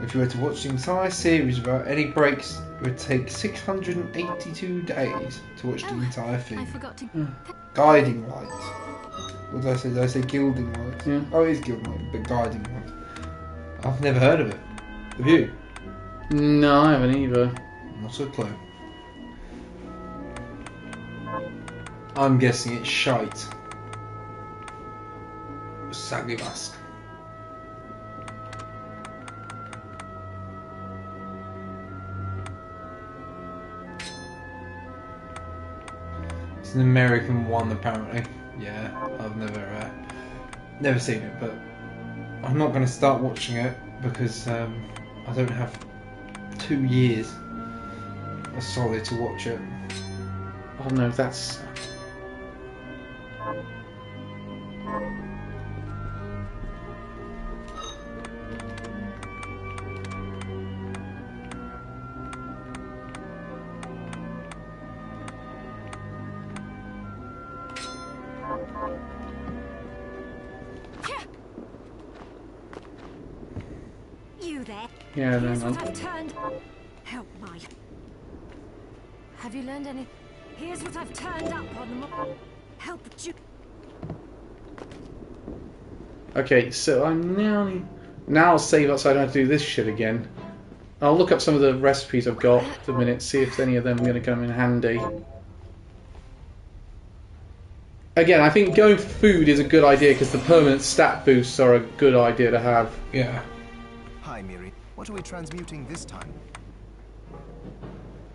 If you were to watch the entire series without any breaks, it would take 682 days to watch the entire I thing. forgot to... Guiding Light. What did I say? Did I say Gilding Light? Yeah. Oh, it is Gilding Light, but Guiding Light. I've never heard of it. Have you? No, I haven't either. Not a clue. I'm guessing it's shite. Sagivask. It's an American one, apparently. Yeah, I've never seen it, but I'm not going to start watching it because I don't have 2 years of solid to watch it. Oh no, that's... You there? Yeah, no, Here's no. what I've turned. Help my. Have you learned any... Here's what I've turned up on them. Help you. Okay, so I'm now I'll save up so I don't have to do this shit again. I'll look up some of the recipes I've got at the minute, see if any of them are going to come in handy. Again, I think going for food is a good idea because the permanent stat boosts are a good idea to have. Yeah. Hi, Miri. What are we transmuting this time?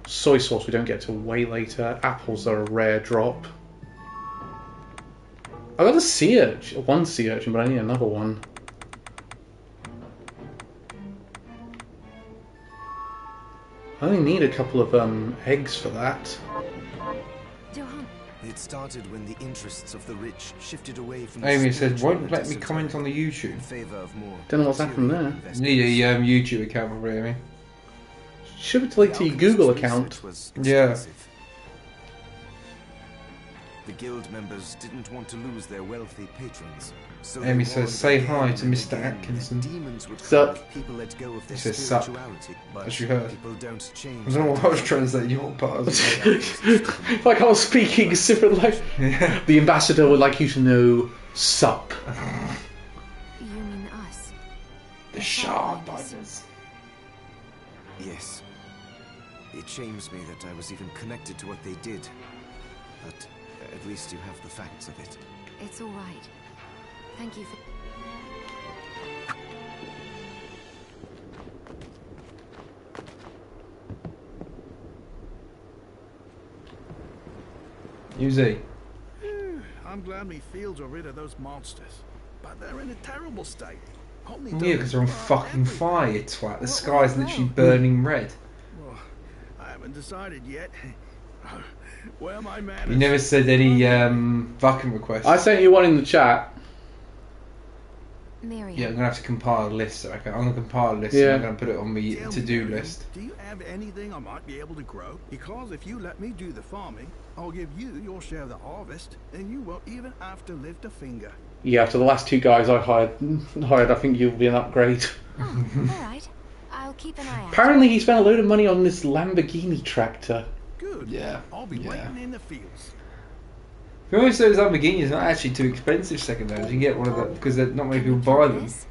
Soy sauce we don't get till way later. Apples are a rare drop. I got a sea urchin, one sea urchin, but I need another one. I only need a couple of eggs for that. Johan, It started when the interests of the rich shifted away from Amy the said, spiritual won't and let me esoteric comment on the in YouTube. favor of more Don't know what's happened there. material Need a investments. YouTube account for Amy. Should have deleted The your Google alchemist's account. research was Yeah. extensive. The guild members didn't want to lose their wealthy patrons. So Amy they says, warned "Say again hi to and Mr. again that Atkinson." demons would Sup? come if people let go of their He says, "Sup," spirituality. But as you heard. people don't change. I don't know what I was translating your part of it. Like I was speaking similarly. Yeah. The ambassador would like you to know sup. you mean us? The shard binders. Yes. It shames me that I was even connected to what they did. But at least you have the facts of it. It's all right. Thank you for... Uzi. I'm glad me fields are rid of those monsters, but they're in a terrible state. Only Yeah, because they're on those fucking everywhere. fire, you twat. The What sky's went literally wrong? burning red. Well, I haven't decided yet. Where my man You never said any fucking requests. I sent you one in the chat. Miriam. Yeah, I'm gonna have to compile a list. Okay, I'm gonna compile a list Yeah. and I'm gonna put it on my Tell me, to-do Miriam, list. Do you have anything I might be able to grow? Because if you let me do the farming, I'll give you your share of the harvest, and you won't even have to lift a finger. Yeah, after the last two guys I hired, I think you'll be an upgrade. Oh, all right. I'll keep an eye out. Apparently he spent a load of money on this Lamborghini tractor. Good. Yeah, I'll be yeah. waiting in the fields. If you always say those Lamborghinis are not actually too expensive second-hand, you can get one of them because not many people buy them. This?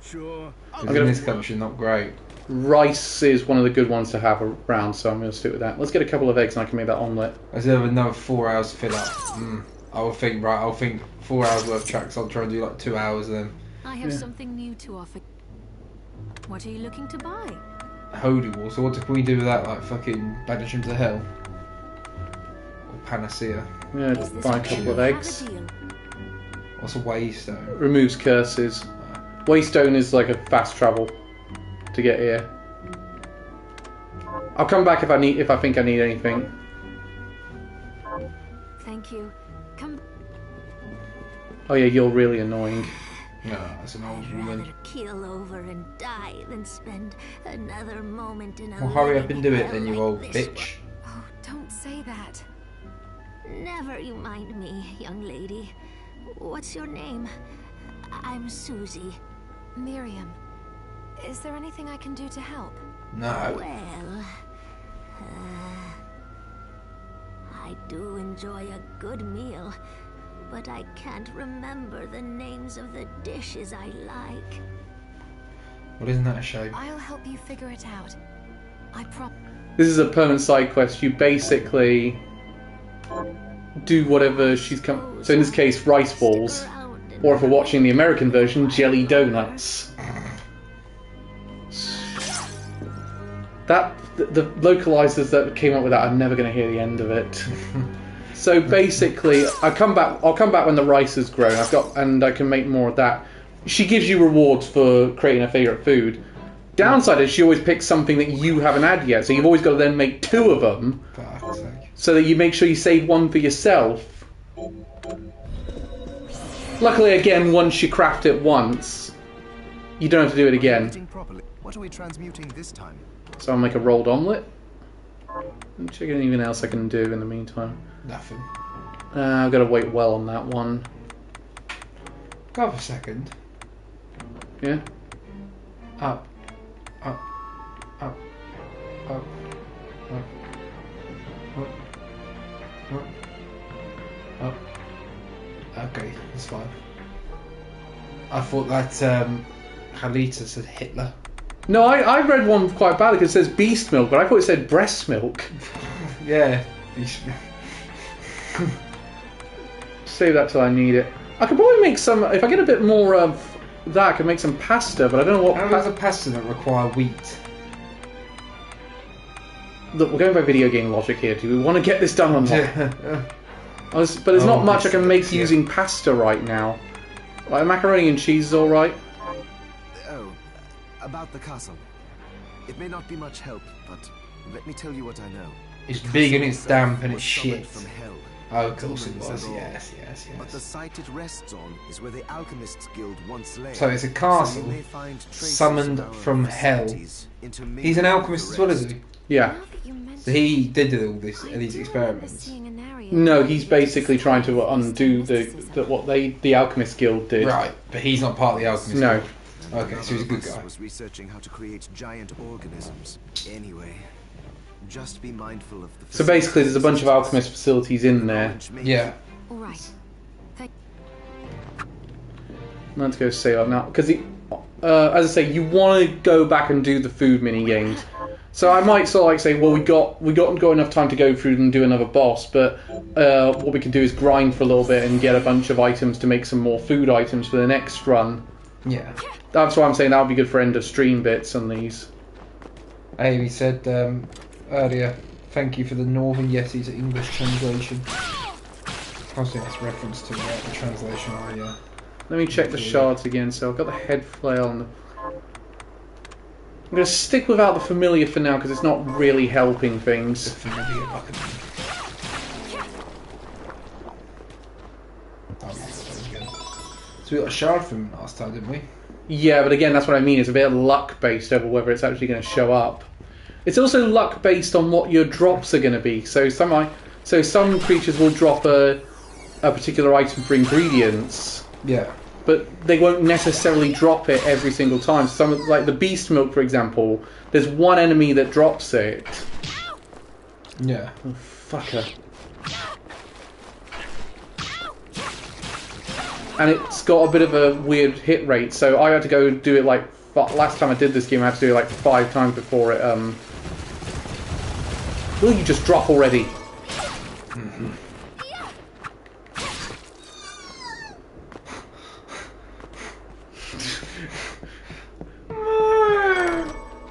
Sure. Because in this country, not great. Rice is one of the good ones to have around, so I'm going to stick with that. Let's get a couple of eggs and I can make that omelette. I still have another 4 hours to fill up. I'll think 4 hours worth of tracks. I'll try and do like 2 hours of them. I have something new to offer. What are you looking to buy? Holy War. So what can we do with that? Like fucking banish him to hell? Or panacea? Yeah, Is this buy a okay? couple of Have a eggs. deal. What's a waystone? Removes curses. Waystone is like a fast travel to get here. I'll come back if I think I need anything. Thank you. Come. Oh yeah, you're really annoying. No, that's an old I'd woman. rather keel over and die than spend another moment in a Well, hurry up and do it hell then, you like old this bitch. Oh, don't say that. one. Never you mind me, young lady. What's your name? I'm Susie. Miriam, is there anything I can do to help? No. Well, I do enjoy a good meal, but I can't remember the names of the dishes I like. Well, isn't that a shame? I'll help you figure it out. I This is a permanent side quest. You basically do whatever she's come. So in this case, rice balls, or if we're watching the American version, jelly donuts. That the localizers that came up with that are never going to hear the end of it. So basically, I'll come back when the rice has grown. I can make more of that. She gives you rewards for creating a favorite food. Downside is she always picks something that you haven't had yet, so you've always got to then make two of them, For fuck's sake. so that you make sure you save one for yourself. Luckily, again, once you craft it once, you don't have to do it again. Eating properly. What are we transmuting this time? So I'll make a rolled omelette. And check anything else I can do in the meantime. Nothing. I've got to wait well on that one. Go up a second. Yeah? Up. Up. Up. Up. Up. Up. Up. Up. Okay, that's fine. I thought that Halita said Hitler. No, I read one quite badly because it says beast milk, but I thought it said breast milk. Yeah. save that till I need it. I could probably make some. If I get a bit more of that, I could make some pasta, but I don't know what. How does a pasta that require wheat? Look, we're going by video game logic here. Do we want to get this done or not? But there's not much I can make using pasta right now. Like macaroni and cheese is alright. Oh, about the castle. It may not be much help, but let me tell you what I know. It's big and it's damp and it's Was summoned shit. From hell. Oh, of course it Demons was. and all. Yes. But the site it rests on is where the Alchemists Guild once lay. So it's a So castle you may find traces summoned of our from hell. facilities intermingled He's an with alchemist the as well, rest. is he? Yeah. Now that you mention So he did all this, I these do experiments. remember seeing an area No, he's basically trying to undo what the Alchemist Guild did. Right, but he's not part of the alchemist. No. Guild. Okay, so he's a good guy. Was researching how to create giant organisms. Anyway, just be mindful of the. So basically, there's a bunch of alchemist facilities in there. Yeah. All right. Let's go save up now, because as I say, you want to go back and do the food mini games. So I might sort of like say, well, we got enough time to go through and do another boss, but what we can do is grind for a little bit and get a bunch of items to make some more food items for the next run. Yeah. That's why I'm saying that would be good for end of stream bits on these. Amy said earlier, thank you for the Northern Yeti's English translation. I was saying it's reference to the translation I Let me check the shards again. So I've got the head flail on the. I'm going to stick without the familiar for now because it's not really helping things. familiar bucket. So we got a shard from him last time, didn't we? Yeah, but again, that's what I mean. It's a bit luck based over whether it's actually going to show up. It's also luck based on what your drops are going to be. So some creatures will drop a particular item for ingredients. Yeah. But they won't necessarily drop it every single time. Some, like the beast milk, for example, there's one enemy that drops it. Yeah. Oh, fucker. And it's got a bit of a weird hit rate, so I had to go do it like... Last time I did this game, I had to do it like 5 times before it... Will you just drop already? Mm-hmm.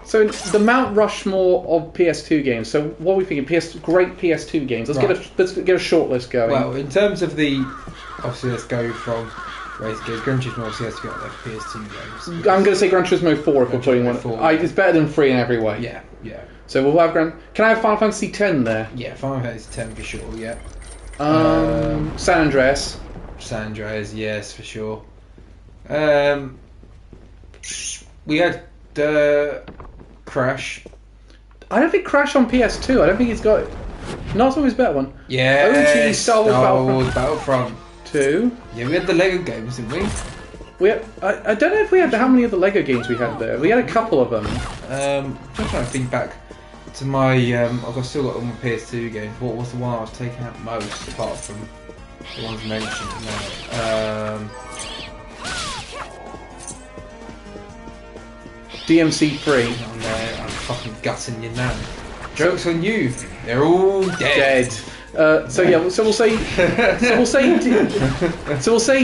So the Mount Rushmore of PS2 games. So what are we thinking? Great PS2 games. Let's get a short list going. Well, in terms of the, obviously, let's go from race games. Gran Turismo obviously has to be up there for PS2 games. I'm going to say Gran Turismo 4 if we're putting one. 4, It's better than 3 in every way. Yeah, yeah. So we'll have Can I have Final Fantasy X there? Yeah, Final Fantasy 10 for sure. Yeah. San Andreas. San Andreas, yes, for sure. We had Crash. I don't think Crash on PS2. I don't think he's got it. Not always better one. Yeah. OG Star Wars Battlefront 2. Yeah, we had the Lego games, didn't we? I don't know if we had how many of the Lego games we had there. We had a couple of them. I'm just trying to think back to my. I've still got all my PS2 games. What was the one I was taking out most, apart from the ones mentioned now? DMC3. Oh no, I'm fucking gutting you now. Joke's on you. They're all dead. So we'll say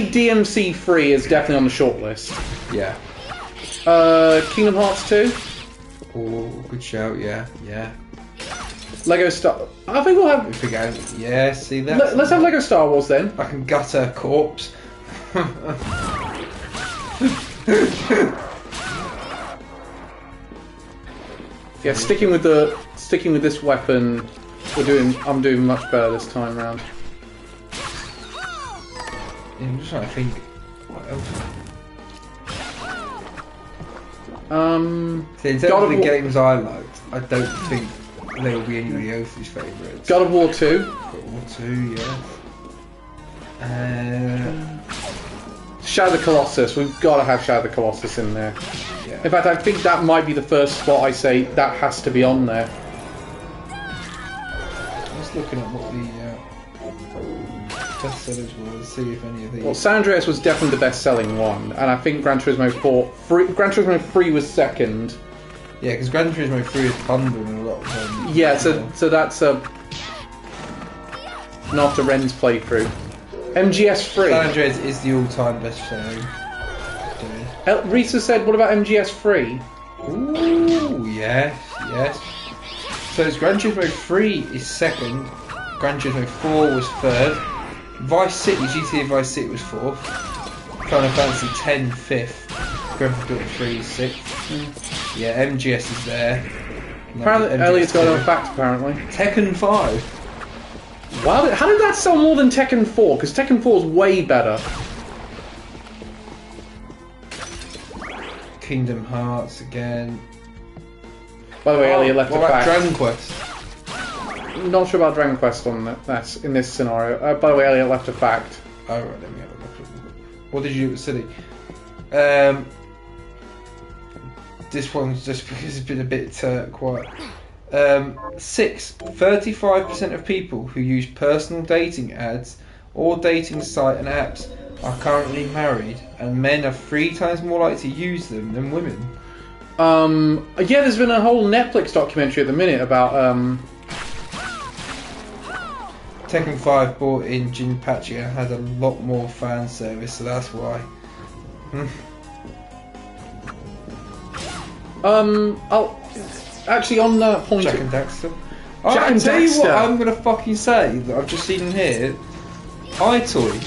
DMC3 is definitely on the short list. Yeah. Kingdom Hearts 2. Oh, good shout. Yeah, yeah. Lego Star. I think we'll have. We forget. Yeah, see that. Let's have Lego Star Wars then. I can gut a corpse. Yeah, sticking with this weapon, I'm doing much better this time round. Yeah, I'm just trying to think. What else? See, in terms of the games I liked, I don't think there will be anybody else's favourites. God of War 2. God of War 2, yeah. Shadow of the Colossus. We've got to have Shadow of the Colossus in there. Yeah. In fact, I think that might be the first spot I say that has to be on there. Just looking at what the best sellers were, to see if any of these. Well, San Andreas was definitely the best-selling one, and I think Gran Turismo 3 was second. Yeah, because Gran Turismo 3 is bundled in a lot of them. Yeah, so that's after Ren's playthrough. MGS free. San Andreas is the all-time best selling. Risa said, what about MGS free? Ooh, yes. So it's Gran Turismo 3 is second, Gran Turismo 4 was third, Vice City, GTA Vice City was fourth, Final Fantasy 10 fifth, Grand Theft Auto 3 is sixth. Yeah, MGS is there. Apparently, Elliot's got another fact, apparently. Tekken 5. Wow, how did that sell more than Tekken 4? Because Tekken 4 is way better. Kingdom Hearts again. By the way, Elliot left a what about fact. Dragon Quest? Not sure about Dragon Quest on that in this scenario. By the way, Elliot left a fact. Oh, right, let me have a look. What did you do at City? This one's just because it's been a bit quiet. 35% of people who use personal dating ads or dating site and apps are currently married, and men are 3 times more likely to use them than women. Yeah, there's been a whole Netflix documentary at the minute about Tekken 5 brought in Jinpachi and had a lot more fan service, so that's why. I'll actually on that point. Jack and Daxter. Jack and tell you what Daxter. I'm gonna fucking say that I've just seen in here. iToy.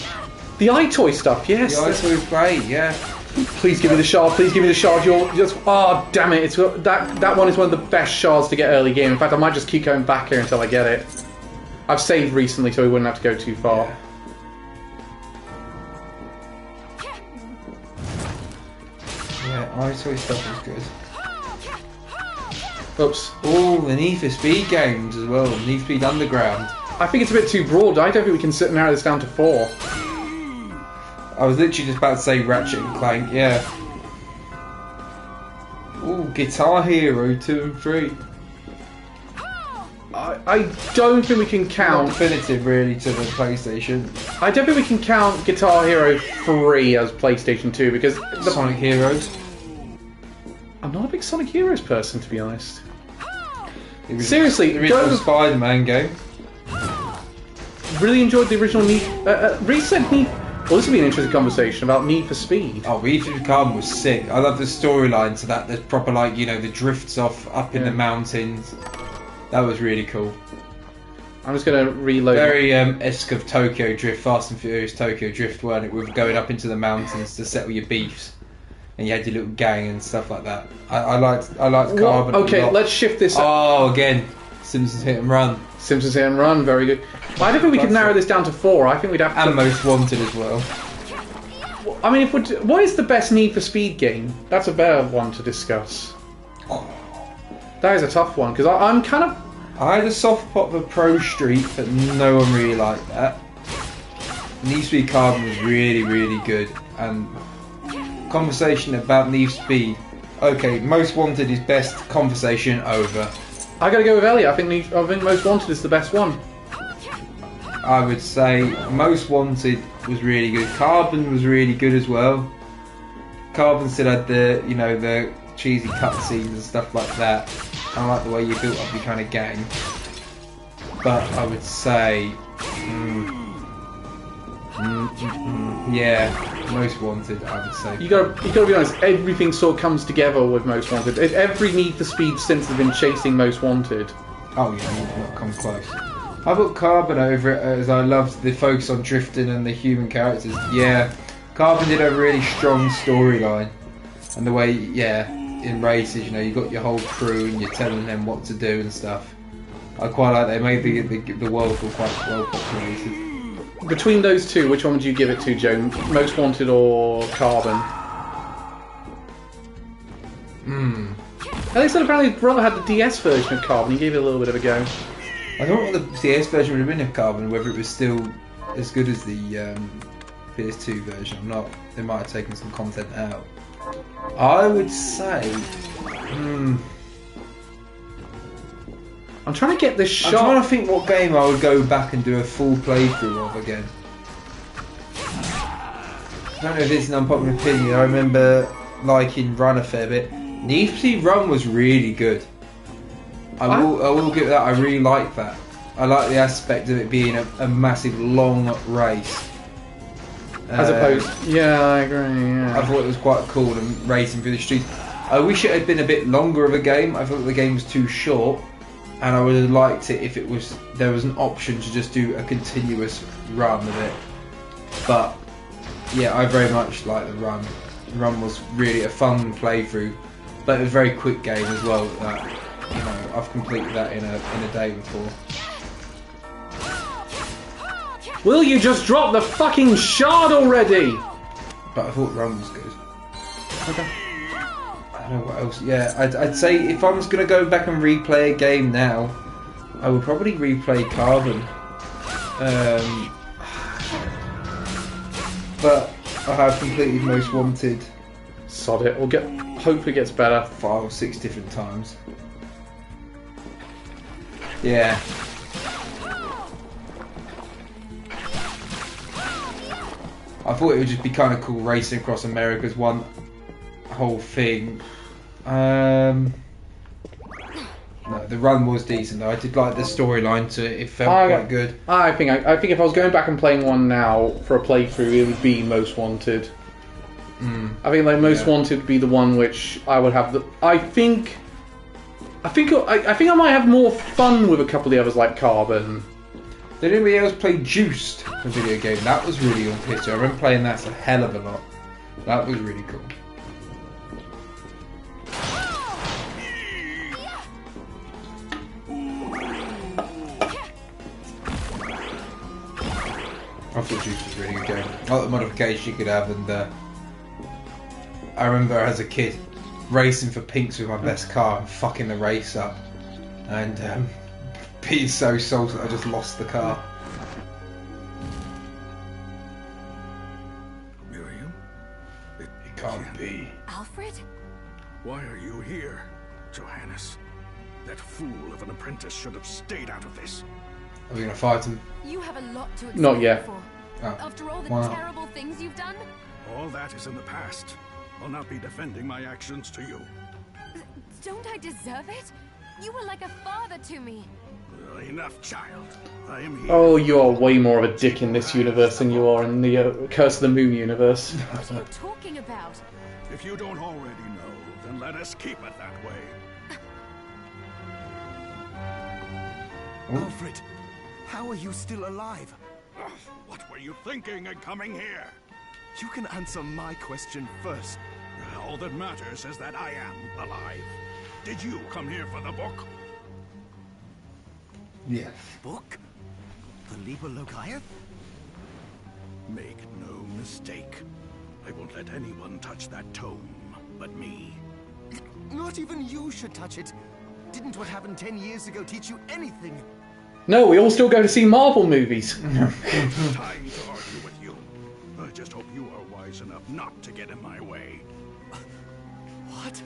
The iToy stuff, yes. The iToy is great, yeah. Please give me the shard. Please give me the shard. You're just. Oh, damn it! It's that one is one of the best shards to get early game. In fact, I might just keep going back here until I get it. I've saved recently, so we wouldn't have to go too far. Yeah, iToy stuff is good. Oops. Oh, the Need for Speed games as well. Need for Speed Underground. I think it's a bit too broad. I don't think we can narrow this down to 4. I was literally just about to say Ratchet and Clank, yeah. Ooh, Guitar Hero 2 and 3. I don't think we can count. Not definitive, really, to the PlayStation. I don't think we can count Guitar Hero 3 as PlayStation 2 because The Sonic Heroes. I'm not a big Sonic Heroes person, to be honest. Seriously, the original Spider-Man game. Really enjoyed the original Need. Recent Need. Well, this would be an interesting conversation about Need for Speed. Oh, Need for Speed Carbon was sick. I love the storyline to that. There's proper, like, you know, the drifts off up in the mountains. That was really cool. I'm just going to reload. Very esque of Tokyo Drift, Fast and Furious Tokyo Drift, weren't it? With going up into the mountains to settle your beefs, and you had your little gang and stuff like that. I liked Carbon. Okay, a lot. let's shift this. Oh, again, Simpsons Hit and Run. Simpsons Hit and Run, very good. I don't think we could narrow this down to 4. I think we'd have to. And Most Wanted as well. I mean, what is the best Need for Speed game? That's a better one to discuss. That is a tough one because I'm kind of. I had a soft spot for Pro Street, but no one really liked that. Need for Speed Carbon was really, really good, and conversation about Need for Speed. Okay, Most Wanted is best. Conversation over. I gotta go with Elliot. I think Most Wanted is the best one. I would say Most Wanted was really good. Carbon was really good as well. Carbon still had the, you know, the cheesy cutscenes and stuff like that. I like the way you built up your kind of gang. But I would say, yeah, Most Wanted. I would say. You gotta be honest. Everything sort of comes together with Most Wanted. Every Need for Speed since has been chasing Most Wanted. Oh yeah, you've not come close. I put Carbon over it as I loved the focus on drifting and the human characters. Yeah, Carbon did a really strong storyline, and the way, in races, you know, you got your whole crew and you're telling them what to do and stuff. I quite like they made the world feel quite well populated. Between those two, which one would you give it to, Joe? Most Wanted or Carbon? At least apparently his brother had the DS version of Carbon. He gave it a little bit of a go. I don't know what the DS version would have been of Carbon, whether it was still as good as the PS2 version or not. They might have taken some content out. I would say... I'm trying to get this shot. I'm trying to think what game I would go back and do a full playthrough of again. I don't know if it's an unpopular opinion. I remember liking Run a fair bit. Need for Speed Run was really good. I will give it that. I really like that. I like the aspect of it being a massive long race As opposed, yeah, I agree. I Yeah. thought it was quite cool and racing through the streets. I wish it had been a bit longer of a game. I thought the game was too short, and I would have liked it if there was an option to just do a continuous run of it. But yeah, I very much like the run. The run was really a fun playthrough, but it was a very quick game as well. That I've completed that in a day before. Will you just drop the fucking shard already? But I thought run was good. Okay. I don't know what else. Yeah, I'd say if I was going to go back and replay a game now, I would probably replay Carbon. But I have completed Most Wanted Sod it. Hopefully gets better. 5 or 6 different times. Yeah. I thought it would just be kind of cool racing across America's one whole thing. No, the run was decent though. I did like the storyline to it. It felt quite good. I think if I was going back and playing one now for a playthrough, it would be Most Wanted. I think like Most Wanted would be the one which I would have. I think I might have more fun with a couple of the others like Carbon. Did anybody else play Juiced, the video game? That was really on PS2. I remember playing that a hell of a lot. That was really cool. I thought Juiced was a really good game. I like the modifications you could have, and I remember as a kid racing for pinks with my best car and fucking the race up. And being so salty I just lost the car. Miriam? It can't be. Alfred? Why are you here, Johannes? That fool of an apprentice should have stayed out of this. Are we going to fight him? You have a lot to explain. Not yet. For. Oh. After all the Wow. terrible things you've done? All that is in the past. I'll not be defending my actions to you. Don't I deserve it? You were like a father to me. Enough, child. I am here. Oh, you are way more of a dick in this universe than you are in the Curse of the Moon universe. What are you talking about? If you don't already know, then let us keep it that way. Alfred, how are you still alive? Ugh, what were you thinking in coming here? You can answer my question first. All that matters is that I am alive. Did you come here for the book? Yes. Book? The Liber Logaeth? Make no mistake. I won't let anyone touch that tome but me. Not even you should touch it. Didn't what happened 10 years ago teach you anything? No, we all still go to see Marvel movies. Time to argue with you. I just hope you are wise enough not to get in my way. What?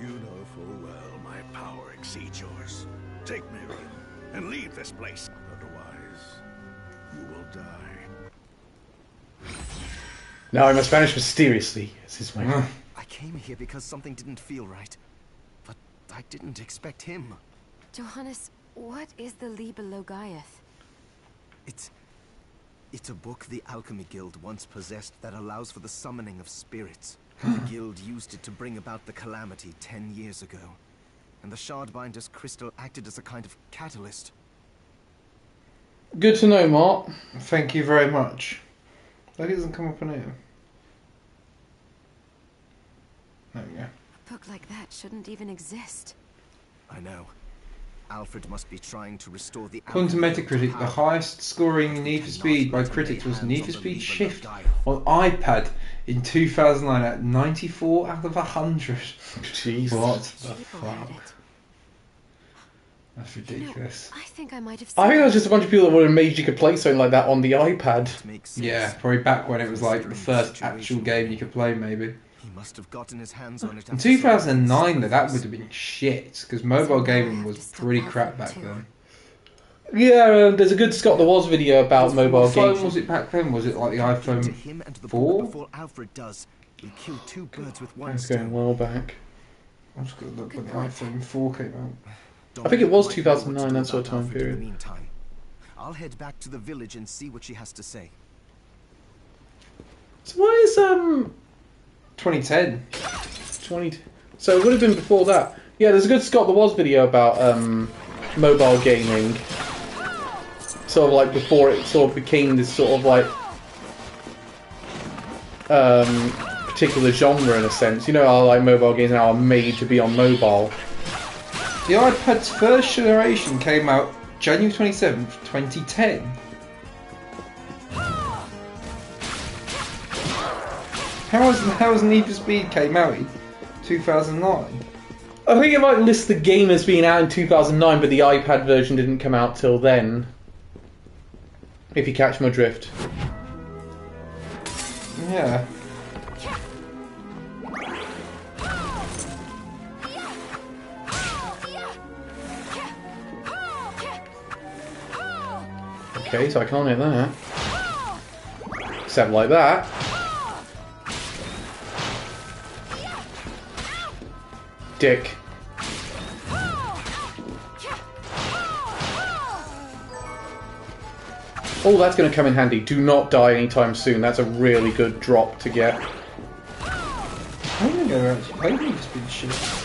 You know full well my power exceeds yours. Take Miriam and leave this place. Otherwise, you will die. Now I must vanish mysteriously. As his way. I came here because something didn't feel right. But I didn't expect him. Johannes, what is the Liber Logaeth? It's a book the Alchemy Guild once possessed that allows for the summoning of spirits. The guild used it to bring about the calamity 10 years ago. And the Shardbinder's crystal acted as a kind of catalyst. Good to know, Mark. Thank you very much. That doesn't come up in here. There we go. A book like that shouldn't even exist. I know. Alfred must be trying to restore the... According to Metacritic, the highest scoring Need for Speed by critics was Need for Speed Shift on iPad in 2009 at 94 out of 100. Jeez. What the People had fuck? it. That's You know, ridiculous. I think I might have I think seen that was just a bunch of people that were amazed you could play something like that on the iPad. Makes sense. Yeah, probably back when it was like the first actual game you could play, maybe. He must have gotten his hands on it. In after 2009, though, that sacrifice. would have been shit, because mobile gaming was pretty crap back then. Yeah, there's a good Scott the Was video about mobile What phone games. was it back then? Was it like the To iPhone him and the 4? book before Alfred does. He'll kill two birds with one It's going stone. well back. I'm just going to look when the iPhone 4 came out. I think it was Dominic might know what to 2009, do that sort of about time Alfred in period. the meantime. I'll head back to the village and see what she has to say. So what is 2010. 20? So it would have been before that. Yeah, there's a good Scott the Was video about mobile gaming. Sort of like before it sort of became this sort of like particular genre in a sense. You know how like mobile games now are made to be on mobile. The iPad's first generation came out January 27th, 2010. How has Need for Speed came out in 2009? I think it might list the game as being out in 2009, but the iPad version didn't come out till then. If you catch my drift. Yeah. Okay, so I can't hit that. Except like that. Dick. Oh, that's going to come in handy. Do not die anytime soon. That's a really good drop to get. I'm going to go around to play Need for Speed shit.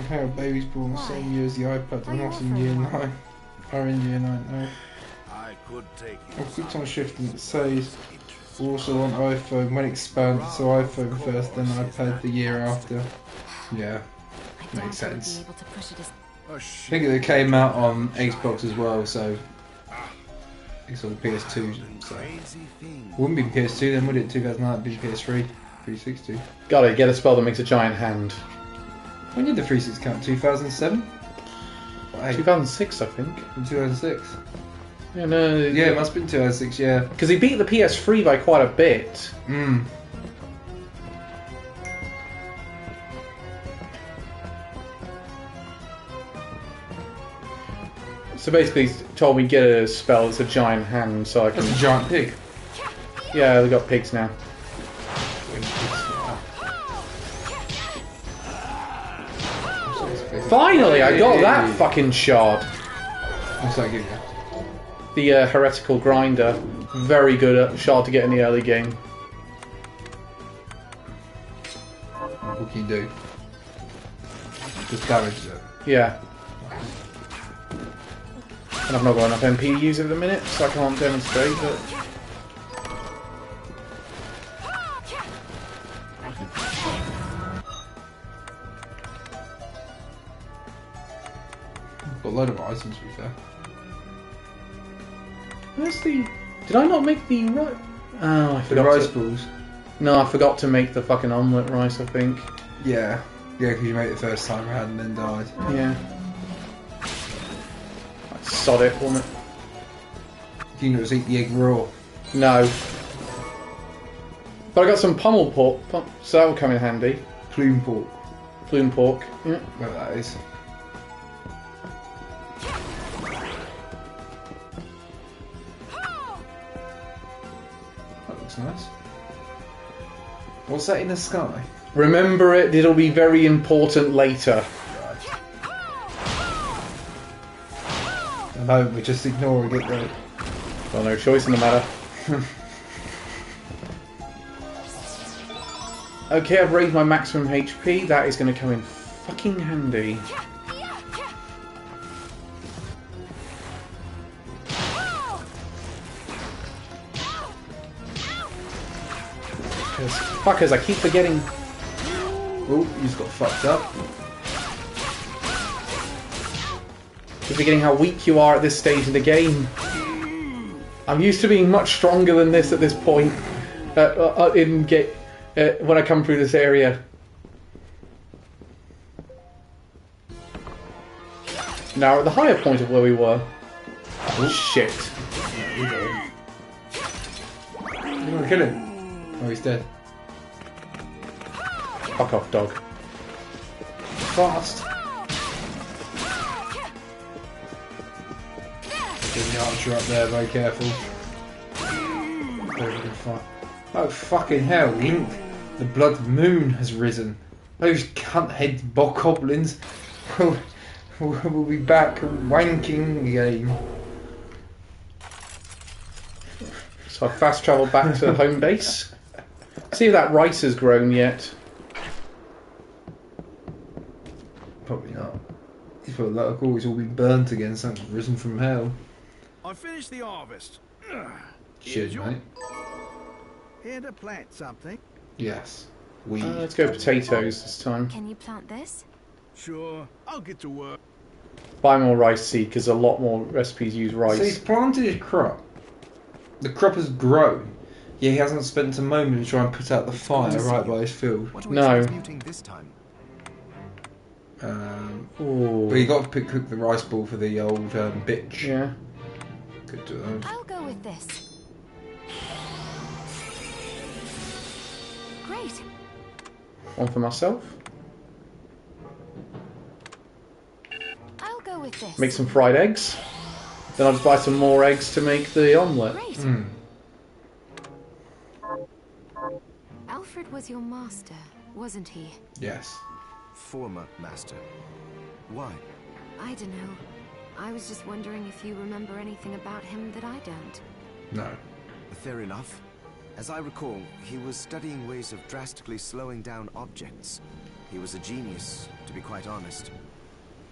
How a baby's born the same year as the iPad and not in year 9. Are in year 9 now. Oh, quick time shifting, it says also on iPhone when expanded, so iPhone first, then iPad the year after. Yeah, makes sense. I think it came out on Xbox as well, so it's on the PS2. So wouldn't be PS2 then, would it? 2009 it'd be PS3, 360. Gotta get a spell that makes a giant hand. When did the 360 come out? 2007? 2006, I think. In 2006? Yeah, no. Yeah, it must have been 2006, yeah. Because he beat the PS3 by quite a bit. Hmm. So basically, he told me get a spell that's a giant hand, so I can. That's a giant pig. Yeah, they got pigs now. Finally, I got that fucking shard. What's that give you? The heretical grinder. Very good shard to get in the early game. What can you do? Just damage it. Yeah. And I've not got enough MP to use it at the minute, so I can't demonstrate it. Got a load of items to be fair. Where's the... Did I not make the right... Oh, I The forgot rice to... balls. No, I forgot to make the fucking omelette rice, I think. Yeah. Yeah, because you made it the first time around and then died. Yeah. I sod it, wasn't it? You can just eat the egg raw. No. But I got some pummel pork, so that will come in handy. Plume pork. Plume pork. Yeah. Whatever that is. That looks nice. What's that in the sky? Remember it, it'll be very important later. No, we're just ignoring it though. Well, no choice in the matter. Okay, I've raised my maximum HP. That is going to come in fucking handy. Because, fuckers, I keep forgetting. Oh, you just got fucked up. Keep forgetting how weak you are at this stage of the game. I'm used to being much stronger than this at this point. When I come through this area. Now, at the higher point of where we were. Oh, shit. You're gonna kill him. Oh, he's dead. Fuck off, dog. Fast. Get the archer up there, very careful. Very good fight. Oh fucking hell, Link! The blood moon has risen. Those cunt-head bokoblins will be back wanking again. So I fast travel back to home base. See if that rice has grown yet. Probably not. He's put like always all been burnt again, something's risen from hell. I finished the harvest. Shit, mate. Here to plant something. Yes. We. Let's go potatoes this time. Can you plant this? Sure, I'll get to work. Buy more rice seed because a lot more recipes use rice. So he's planted his crop. The crop has grown. Yeah, he hasn't spent a moment to try and put out the fire right by his field. What are we No. transmuting this time? Ooh. But you got to cook the rice ball for the old bitch. Yeah. Could do those. I'll go with this. Great. One for myself. I'll go with this. Make some fried eggs. Then I'll just buy some more eggs to make the omelette. Great. Mm. Alfred was your master, wasn't he? Yes. Former master. Why? I don't know. I was just wondering if you remember anything about him that I don't. No. Fair enough. As I recall, he was studying ways of drastically slowing down objects. He was a genius, to be quite honest.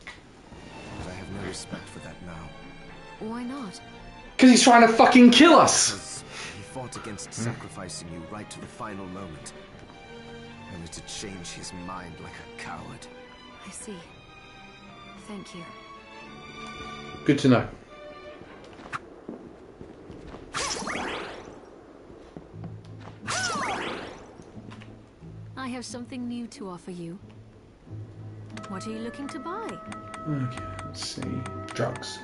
But I have no respect for that now. Why not? Because he's trying to fucking kill us! Because he fought against sacrificing you right to the final moment. Only to change his mind like a coward. I see. Thank you. Good to know. I have something new to offer you. What are you looking to buy? Okay, let's see. Drugs.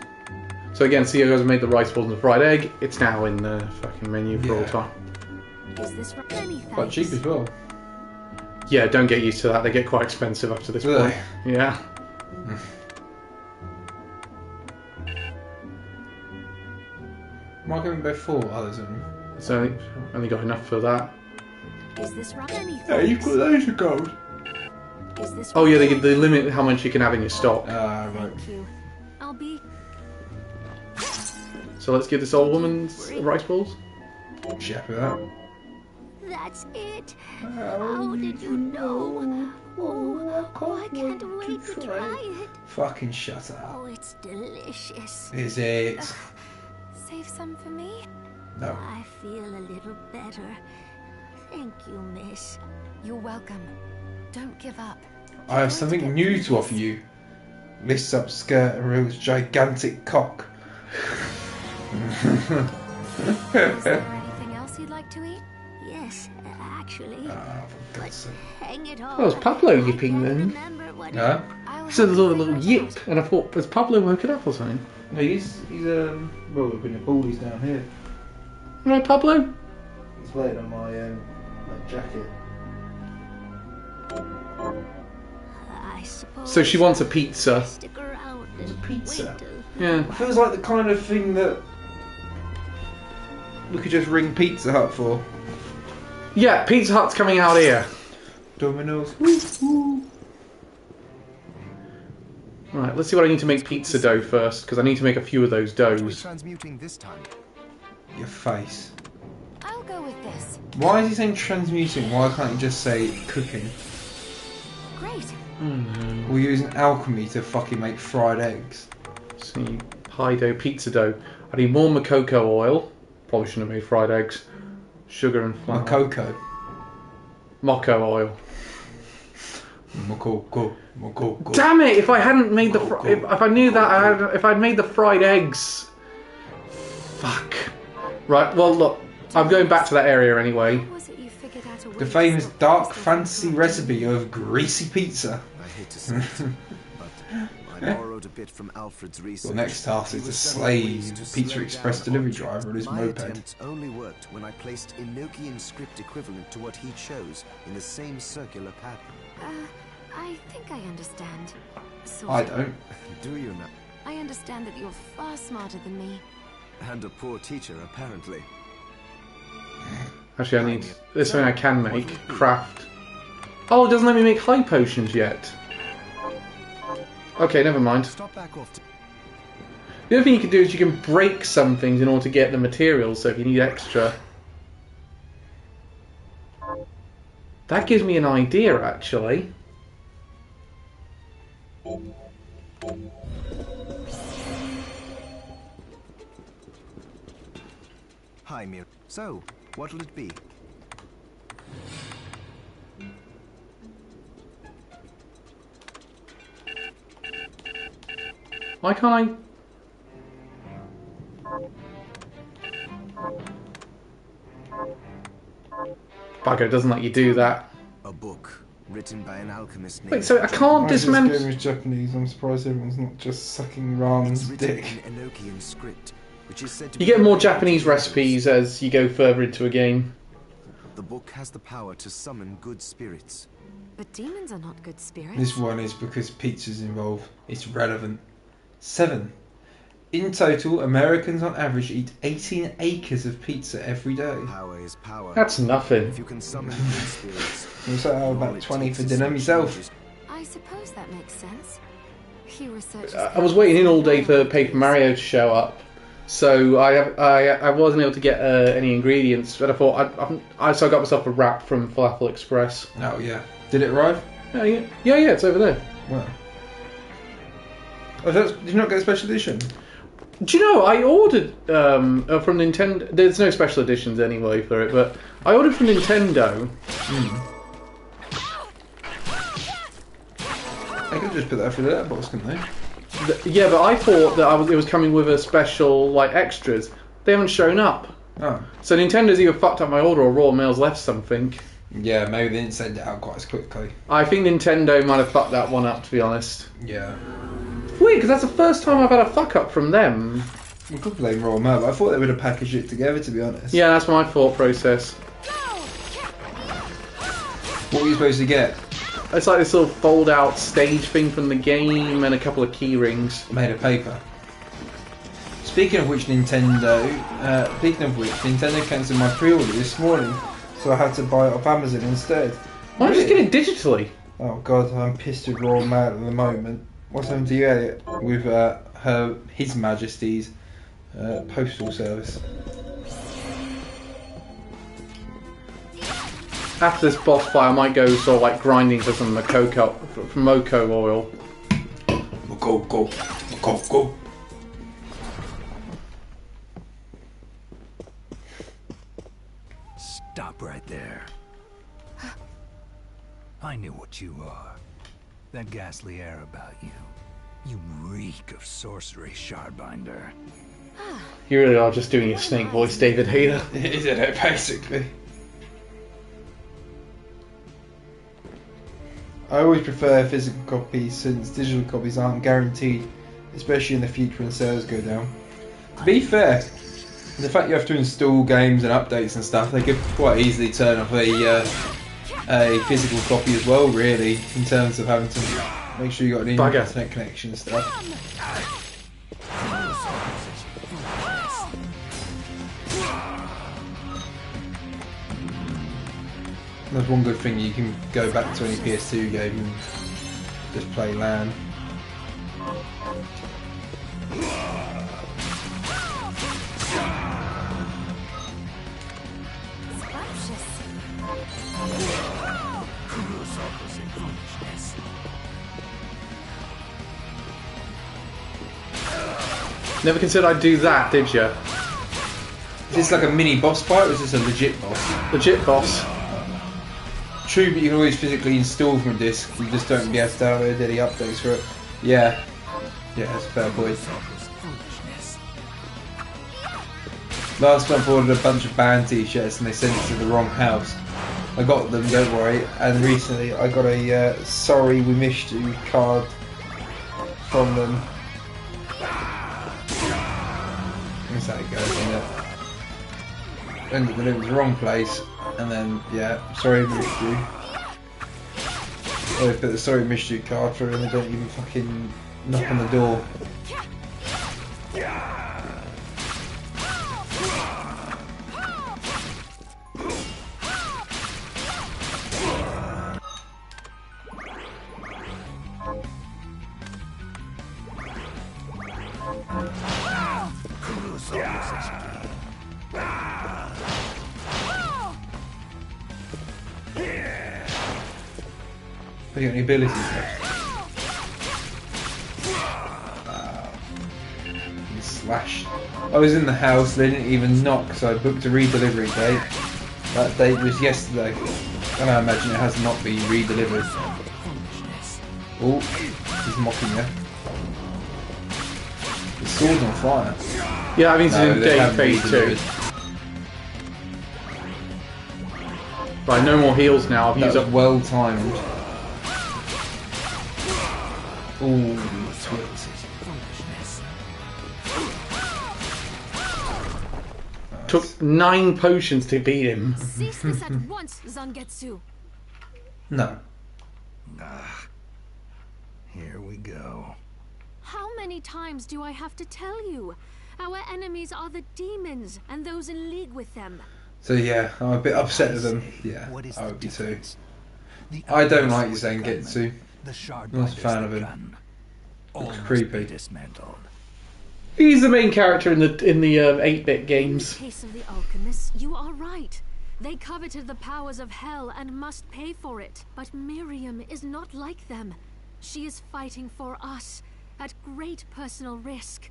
So again, see how I made the rice balls and the fried egg. It's now in the fucking menu for all Yeah. time. Is this right? Many thanks. Quite cheap as well. Yeah, don't get used to that. They get quite expensive up to this Really? point. Yeah. Might give him both 4 others in. It's only got enough for that. Is this right? Many thanks. Yeah, you've got those of gold. Is this Oh right? yeah, they limit how much you can have in your stock. Right. Thank you. I'll be... So let's give this old woman rice balls. She happy with that? That's it. How did you know? Oh, I can't wait to try it. Fucking shut up. Oh, it's delicious. Is it? Save some for me? No. I feel a little better. Thank you, miss. You're welcome. Don't give up. I have something new to offer you. Lifts up skirt and reveals gigantic cock. Is there anything else you'd like to eat? Yes, actually. For God's sake. Hang it all. Oh, it's Pablo I yipping can't then. remember what Huh? I'll So there's a have to little figure it yip, and I thought, has Pablo woken up or something? No, he's well, we've been baldies down here. Right, Pablo? He's laying on my jacket. I suppose. So she wants a pizza. Stick around and a pizza? wait till- Yeah. It feels like the kind of thing that we could just ring Pizza Hut for. Yeah, Pizza Hut's coming out here. Domino's. Right, let's see what I need to make pizza dough first, because I need to make a few of those What are we doughs. transmuting this time? Your face. I'll go with this. Why is he saying transmuting? Why can't he just say cooking? Great. We're using alchemy to fucking make fried eggs. See, pie dough, pizza dough. I need more Makoko oil. Probably shouldn't have made fried eggs. Sugar and flour. Makoko. Mocco oil. Makoko. Damn it! If I hadn't made the if I knew that if I'd made the fried eggs. Fuck. Right. Well, look. I'm going back to that area anyway. How was it you figured out a way The to famous stop dark Mr. fantasy Franklin? recipe of greasy pizza. I hate to say it, but I borrowed a bit from Alfred's research. Your next task He is to was slay studying ways the to Pizza slow Express down delivery objects. driver on his My moped. attempt only worked when I placed Enochian script equivalent to what he chose in the same circular pattern. I think I understand. Sort I of. don't. Do you now? I understand that you're far smarter than me. And a poor teacher, apparently. Actually, I need... There's something I can make. Craft. Oh, it doesn't let me make high potions yet. Okay, never mind. Stop back off. The other thing you can do is you can break some things in order to get the materials, so if you need extra... That gives me an idea, actually. Hi, Mir. So, what'll it be? Why can't I... Bugger, it doesn't let you do that. A book written by an alchemist named... Wait, so I can't This dismantle... game is Japanese. I'm surprised everyone's not just sucking ramen's It's written dick. in Enochian script, which is said to You be get more the Japanese recipes as you go further into a game. The book has the power to summon good spirits. But demons are not good spirits. This one is because pizza's involved. It's relevant. 7. In total, Americans on average eat 18 acres of pizza every day. Power is power. That's nothing. If you can summon good spirits, What's that? all About it 20 takes for is dinner some myself. changes. I suppose that makes sense. He researches. I was waiting in all day for Paper Mario to show up, so I wasn't able to get any ingredients. But I thought so I got myself a wrap from Falafel Express. Oh yeah. Did it arrive? Oh, yeah, it's over there. Wow. Oh, did you not get a special edition? Do you know, I ordered from Nintendo... There's no special editions anyway for it, but I ordered from Nintendo. They could just put that through the letterbox, couldn't they? Yeah, but I thought that it was coming with a special, like, extras. They haven't shown up. Oh. So Nintendo's either fucked up my order or Royal Mail's left something. Yeah, maybe they didn't send it out quite as quickly. I think Nintendo might have fucked that one up, to be honest. Yeah. Weird, because that's the first time I've had a fuck up from them. We could blame Royal Mail, but I thought they would have packaged it together, to be honest. Yeah, that's my thought process. What were you supposed to get? It's like this little fold-out stage thing from the game and a couple of key rings. Made of paper. Speaking of which, Nintendo cancelled my pre-order this morning, so I had to buy it off Amazon instead. Why don't you just get it digitally? Oh god, I'm pissed with Royal Mail at the moment. What's happened to you, Elliot? With His Majesty's postal service. After this boss fight, I might go sort of like grinding for some Moko oil. Go. Stop right there. I knew what you are. That ghastly air about you. You reek of sorcery, Shardbinder. You really are just doing your snake voice, David Hayter. Isn't it, basically? I always prefer physical copies since digital copies aren't guaranteed, especially in the future when sales go down. To be fair, the fact you have to install games and updates and stuff, they could quite easily turn off a physical copy as well, really, in terms of having to make sure you got an internet connection and stuff. There's one good thing, you can go back to any PS2 game and just play LAN. Never considered I'd do that, did you? Is this like a mini boss fight or is this a legit boss? Legit boss. True, but you can always physically install from a disc. You just don't be able to download any updates for it. Yeah, that's a fair point. Last month I ordered a bunch of band t-shirts and they sent it to the wrong house. I got them, don't worry. And recently I got a sorry we missed you card from them. That's how it goes, isn't it? Ended up in the wrong place. And then, yeah, sorry we missed you. Or they put the sorry we missed you card through and they don't even fucking knock on the door. Have you got any abilities left? He slashed. I was in the house, they didn't even knock, so I booked a redelivery date. That date was yesterday, and I imagine it has not been redelivered. Oh, he's mocking you. The sword's on fire. Yeah, I mean, it's No, in they day haven't phase 2. redelivered. Right, no more heals now. I've That used was up. well timed. Ooh, sweet. Took 9 potions to beat him. Cease this at once, Zangetsu. No. Here we go. How many times do I have to tell you? Our enemies are the demons and those in league with them. So yeah, I'm a bit upset with them. Yeah, What is I the would be too. difference? The I don't Alchemist like was the Zangetsu. gunman, the shard I'm not a binder's fan the of him. gun. All Looks must creepy. be dismantled. He's the main character in the 8-bit In games. the case of the alchemists, you are right. They coveted the powers of hell and must pay for it. But Miriam is not like them. She is fighting for us, at great personal risk.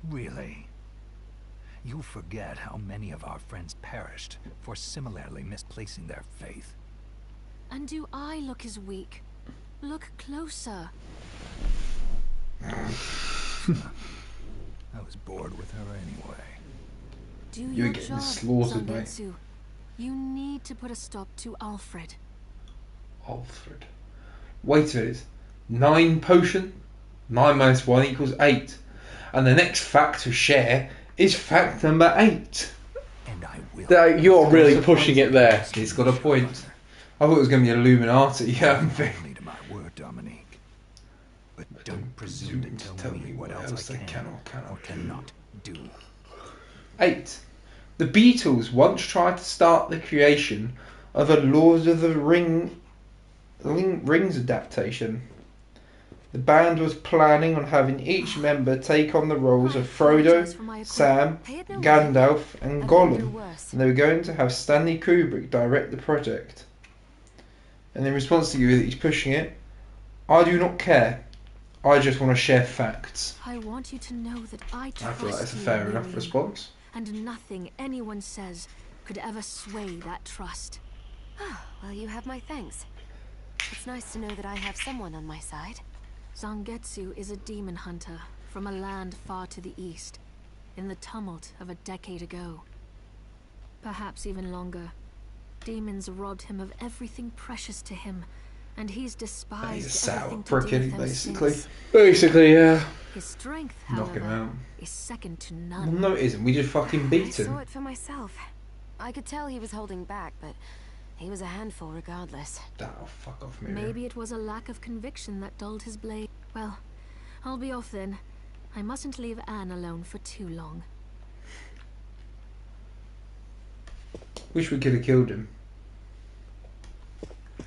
Really? You forget how many of our friends perished for similarly misplacing their faith. And do I look as weak? Look closer. I was bored with her anyway. Do You're your getting job, slaughtered, mate. Zangetsu. You need to put a stop to Alfred. Alfred. Wait a minute. 9 potion? 9 minus 1 equals 8. And the next fact to share is fact number 8. And I will. You're really pushing it there. He's got a point. I thought it was going to be Illuminati. Yeah, Only to my word, Dominique. But don't presume to tell me what else I can or cannot do. 8. The Beatles once tried to start the creation of a Lord of the Rings adaptation. The band was planning on having each member take on the roles of Frodo, Sam, Gandalf and Gollum, and they were going to have Stanley Kubrick direct the project. And in response to you that he's pushing it, I do not care. I just want to share facts. I want you to know that I I trust feel like that's a you, fair enough Miriam, response. and nothing anyone says could ever sway that trust. Well, you have my thanks. It's nice to know that I have someone on my side. Zangetsu is a demon hunter from a land far to the east, in the tumult of a decade ago. Perhaps even longer. Demons robbed him of everything precious to him, and he's despised He's a sour everything to prick, do with isn't he, them basically? since. Basically, yeah. His strength, Knock him however, out. is second to Well, none. no, it isn't. We just fucking beat I saw him. it for myself. I could tell he was holding back, but he was a handful regardless. Oh, fuck off, Miriam. Maybe it was a lack of conviction that dulled his blade. Well, I'll be off then. I mustn't leave Anne alone for too long. Wish we could have killed him.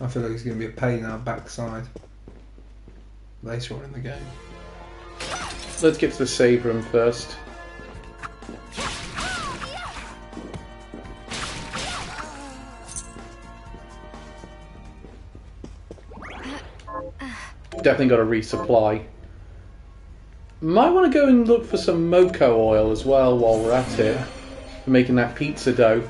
I feel like he's going to be a pain in our backside later on in the game. Let's get to the save room first. Definitely got to resupply. Might want to go and look for some Moco oil as well while we're at it. For making that pizza dough.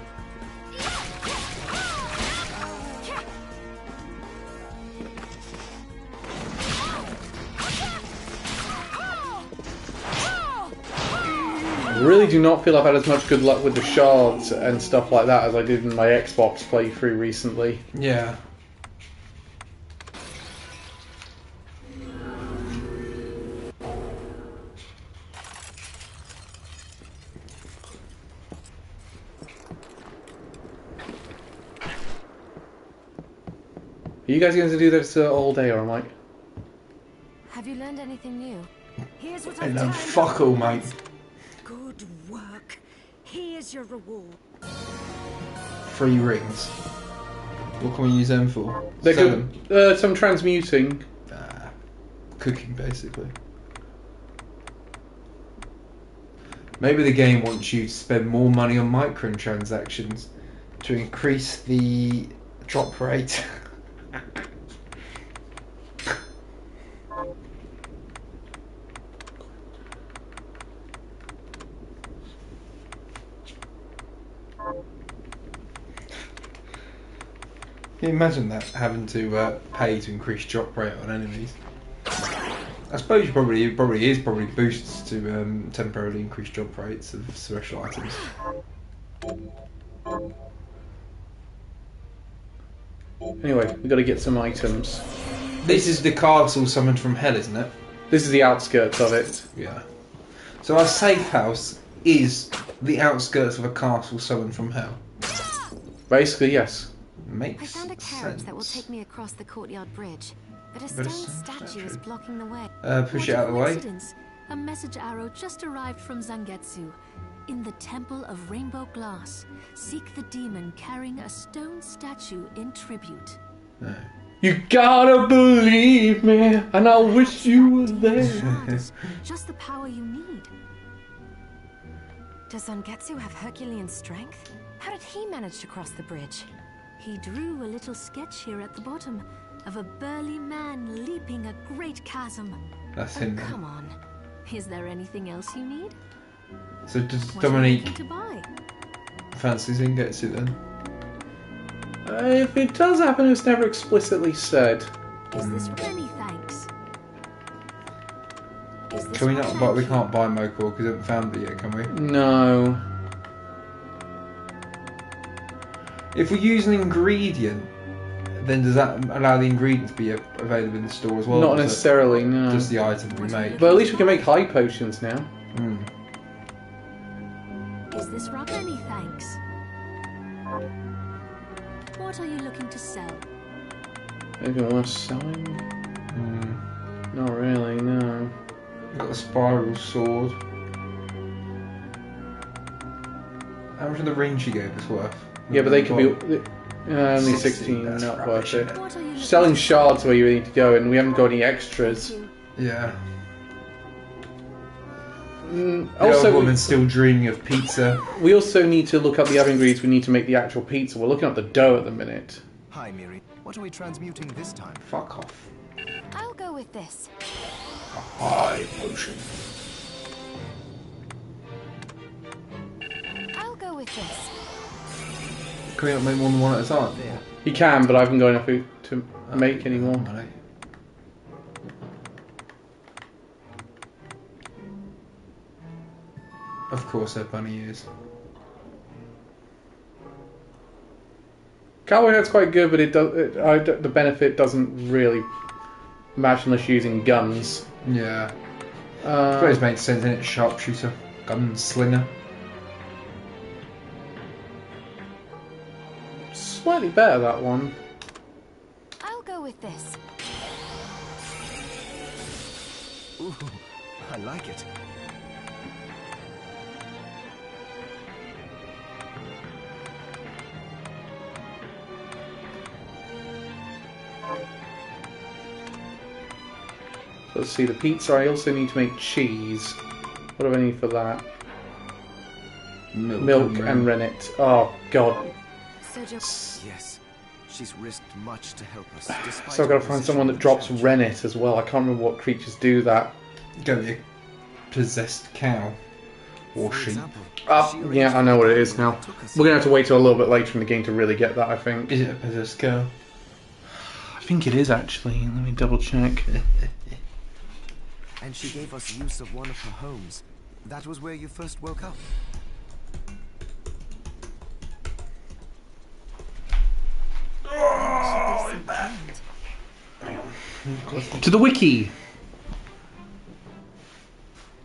I really do not feel I've had as much good luck with the shards and stuff like that as I did in my Xbox playthrough recently. Yeah. Are you guys going to do this all day or am I? Have you learned anything new? Here's what I I've know done. fuck all, mate. Good work. Here's your reward. 3 rings. What can we use them for? They're Sell good. them? Some transmuting. Cooking, basically. Maybe the game wants you to spend more money on microtransactions to increase the drop rate. Can you imagine that, having to pay to increase drop rate on enemies? I suppose it probably boosts to temporarily increase drop rates of special items. Anyway, we've got to get some items. This is the castle summoned from hell, isn't it? This is the outskirts of it. Yeah. So our safe house is the outskirts of a castle summoned from hell. Basically, yes. Makes I found a carriage sense. that will take me across the courtyard bridge, but a But stone a statue is blocking the way. Push it What out a of the way. coincidence. A message arrow just arrived from Zangetsu. In the Temple of Rainbow Glass, seek the demon carrying a stone statue in tribute. No. You gotta believe me, and I wish you were there. Just the power you need. Does Zangetsu have Herculean strength? How did he manage to cross the bridge? He drew a little sketch here at the bottom of a burly man leaping a great chasm. That's Oh, him. Then. come on. Is there anything else you need? So does What are you Dominique looking to buy? fancy Zangetsu then? If it does happen, it's never explicitly said. Is this many thanks? Is this Can we what not? I But we like? can't buy Mokor because we haven't found it yet, can we? No. If we use an ingredient, then does that allow the ingredient to be available in the store as well? Not or is it necessarily, no. Just the item we make. But at least we can make high potions now. Mm. Is this right? Many thanks. What are you looking to sell? Anything worth selling? Mm. Not really, no. We've got a spiral sword. How much of the ring she gave us worth? Yeah, but they could be only 60, 16, that's not rubbish, worth it. isn't it? What are you looking Selling to shards where you need to go, and we haven't got any extras. sell? Yeah. Mm, The old also, woman's still dreaming of pizza. we also need to look up the other ingredients we need to make the actual pizza. We're looking at the dough at the minute. Hi, Miri. What are we transmuting this time? Fuck off. I'll go with this. High potion. I'll go with this. Can we not make more than one at a time? You can, but I haven't got enough food to make any more. Money. Of course, they're bunny ears. Cowboy hat's quite good, but the benefit doesn't really match unless you're using guns. Yeah. I suppose it makes sense in it. Sharpshooter, gunslinger. Slightly better, that one. I'll go with this. Ooh, I like it. Let's see, the pizza, I also need to make cheese. What do I need for that? Milk and rennet. Oh, God. So just Yes. She's risked much to help us. Despite So I've got to her find position someone in that the drops church. rennet as well. I can't remember what creatures do that. Go be a possessed cow or For sheep. example, she Yeah, I know what it is now. arranged took us We're going to have to wait till a little bit later in the game to really get that, I think. Is it a possessed cow? I think it is, actually. Let me double check. And she gave us use of one of her homes. That was where you first woke up. To the wiki!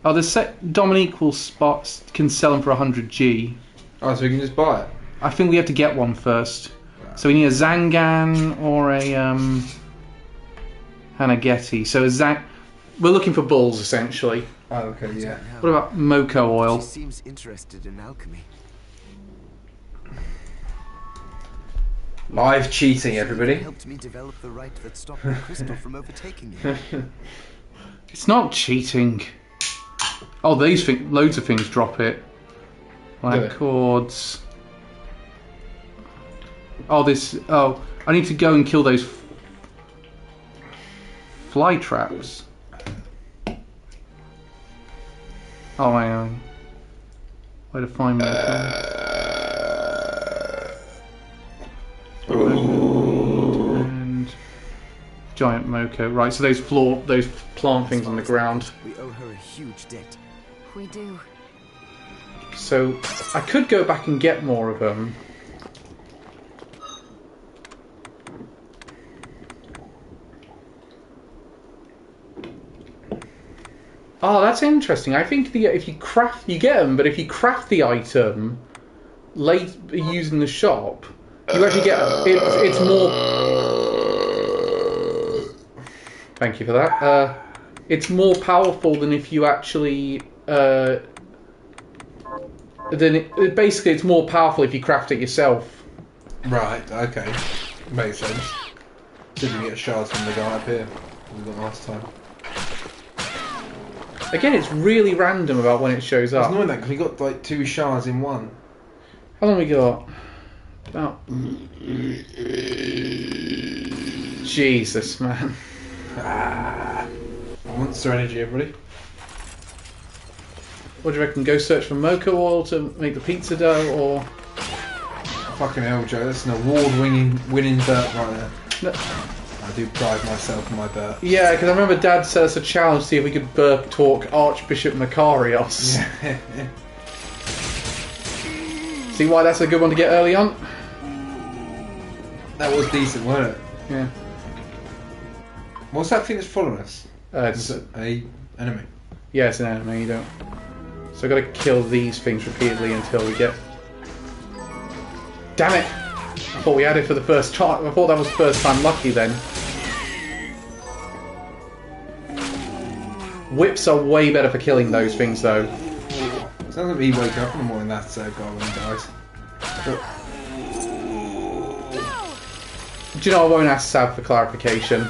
Oh, the set Dominique will can sell them for 100G. Oh, so we can just buy it. I think we have to get one first. So we need a Zangan or a Hanageti. So we're looking for bulls essentially. Oh, okay, yeah. What about Moko oil? She seems interested in alchemy. Live cheating, She everybody. helped me develop the right that stopped the crystal from overtaking you. It's not cheating. Oh, these things, loads of things drop it. Like cords. Oh, this. Oh, I need to go and kill those fly traps. Oh my god. Where to find them? And giant Moko. Right, so those plant things on the ground. We owe her a huge debt. We do. So I could go back and get more of them. Oh, that's interesting. I think if you craft, you get them, but if you craft the item late using the shop, you actually get it's more. Thank you for that. It's more powerful than if you actually. Basically, it's more powerful if you craft it yourself. Right. Okay. Makes sense. Didn't get shards from the guy up here we got last time. Again, it's really random about when it shows up. It's annoying that because we got like 2 shards in one. How long we got? About. Jesus, man. Monster energy, everybody. What do you reckon? Go search for Moko oil to make the pizza dough, or? Fucking hell, Joe. That's an award-winning burp right there. No. I do pride myself on my burp. Yeah, because I remember Dad set us a challenge to see if we could burp talk Archbishop Makarios. See why that's a good one to get early on? That was decent, wasn't it? Yeah. What's that thing that's following us? It's an enemy. Yeah, it's an enemy. You don't. So I've got to kill these things repeatedly until we get. Damn it! I thought we had it for the first time. I thought that was the first time lucky then. Whips are way better for killing those things though. Sounds like we wake up in the morning. That's guy when he dies. But... Do you know I won't ask Sav for clarification?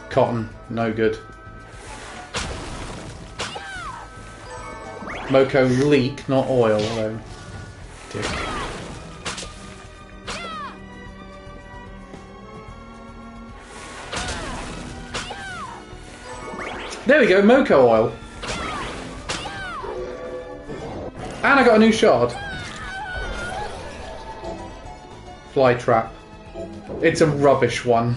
Cotton, no good. Moko leak, not oil though. Dick. There we go, Moko oil. And I got a new shard. Fly trap. It's a rubbish one.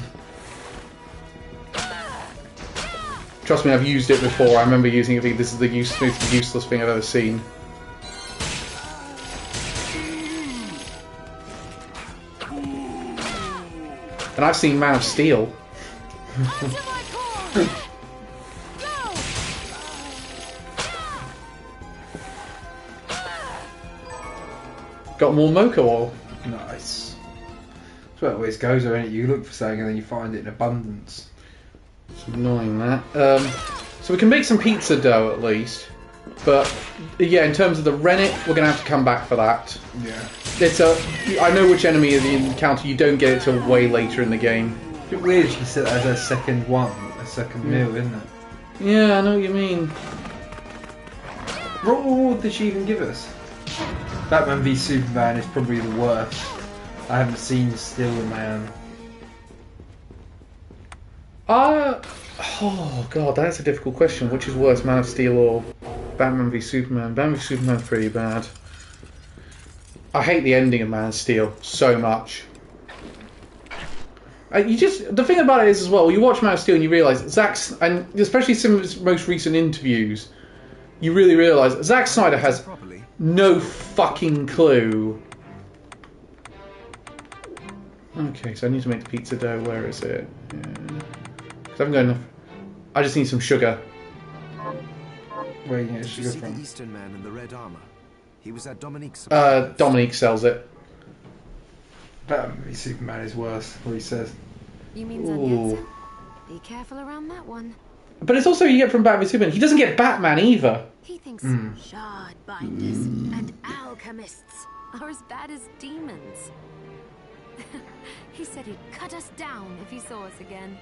Trust me, I've used it before. I remember using it. This is the most useless thing I've ever seen. And I've seen Man of Steel. Got more Moko oil. Nice. That's where it always goes, though, ain't it? You look for something and then you find it in abundance. It's annoying that. So we can make some pizza dough at least. But yeah, in terms of the rennet, we're going to have to come back for that. Yeah. I know which enemy you encounter, you don't get it till way later in the game. It's a bit weird to set that as a second meal, isn't it? Yeah, I know what you mean. What reward did she even give us? Batman v Superman is probably the worst. I haven't seen Steel Man. Oh god, that's a difficult question. Which is worse, Man of Steel or Batman v Superman? Batman v Superman's pretty bad. I hate the ending of Man of Steel so much. The thing about it is as well, you watch Man of Steel and you realise and especially some of his most recent interviews, you really realise Zack Snyder has no fucking clue. Okay, so I need to make the pizza dough. Where is it? Yeah. 'Cause I haven't got enough. I just need some sugar. Where are you getting sugar from? The Eastern man in the red armor. He was at Dominique's. Dominique sells it. Batman v Superman is worse. What he says. You mean Zanyetsa? Be careful around that one. But it's also you get from Batman v Superman. He doesn't get Batman either. He thinks Shard binders and alchemists are as bad as demons. He said he'd cut us down if he saw us again.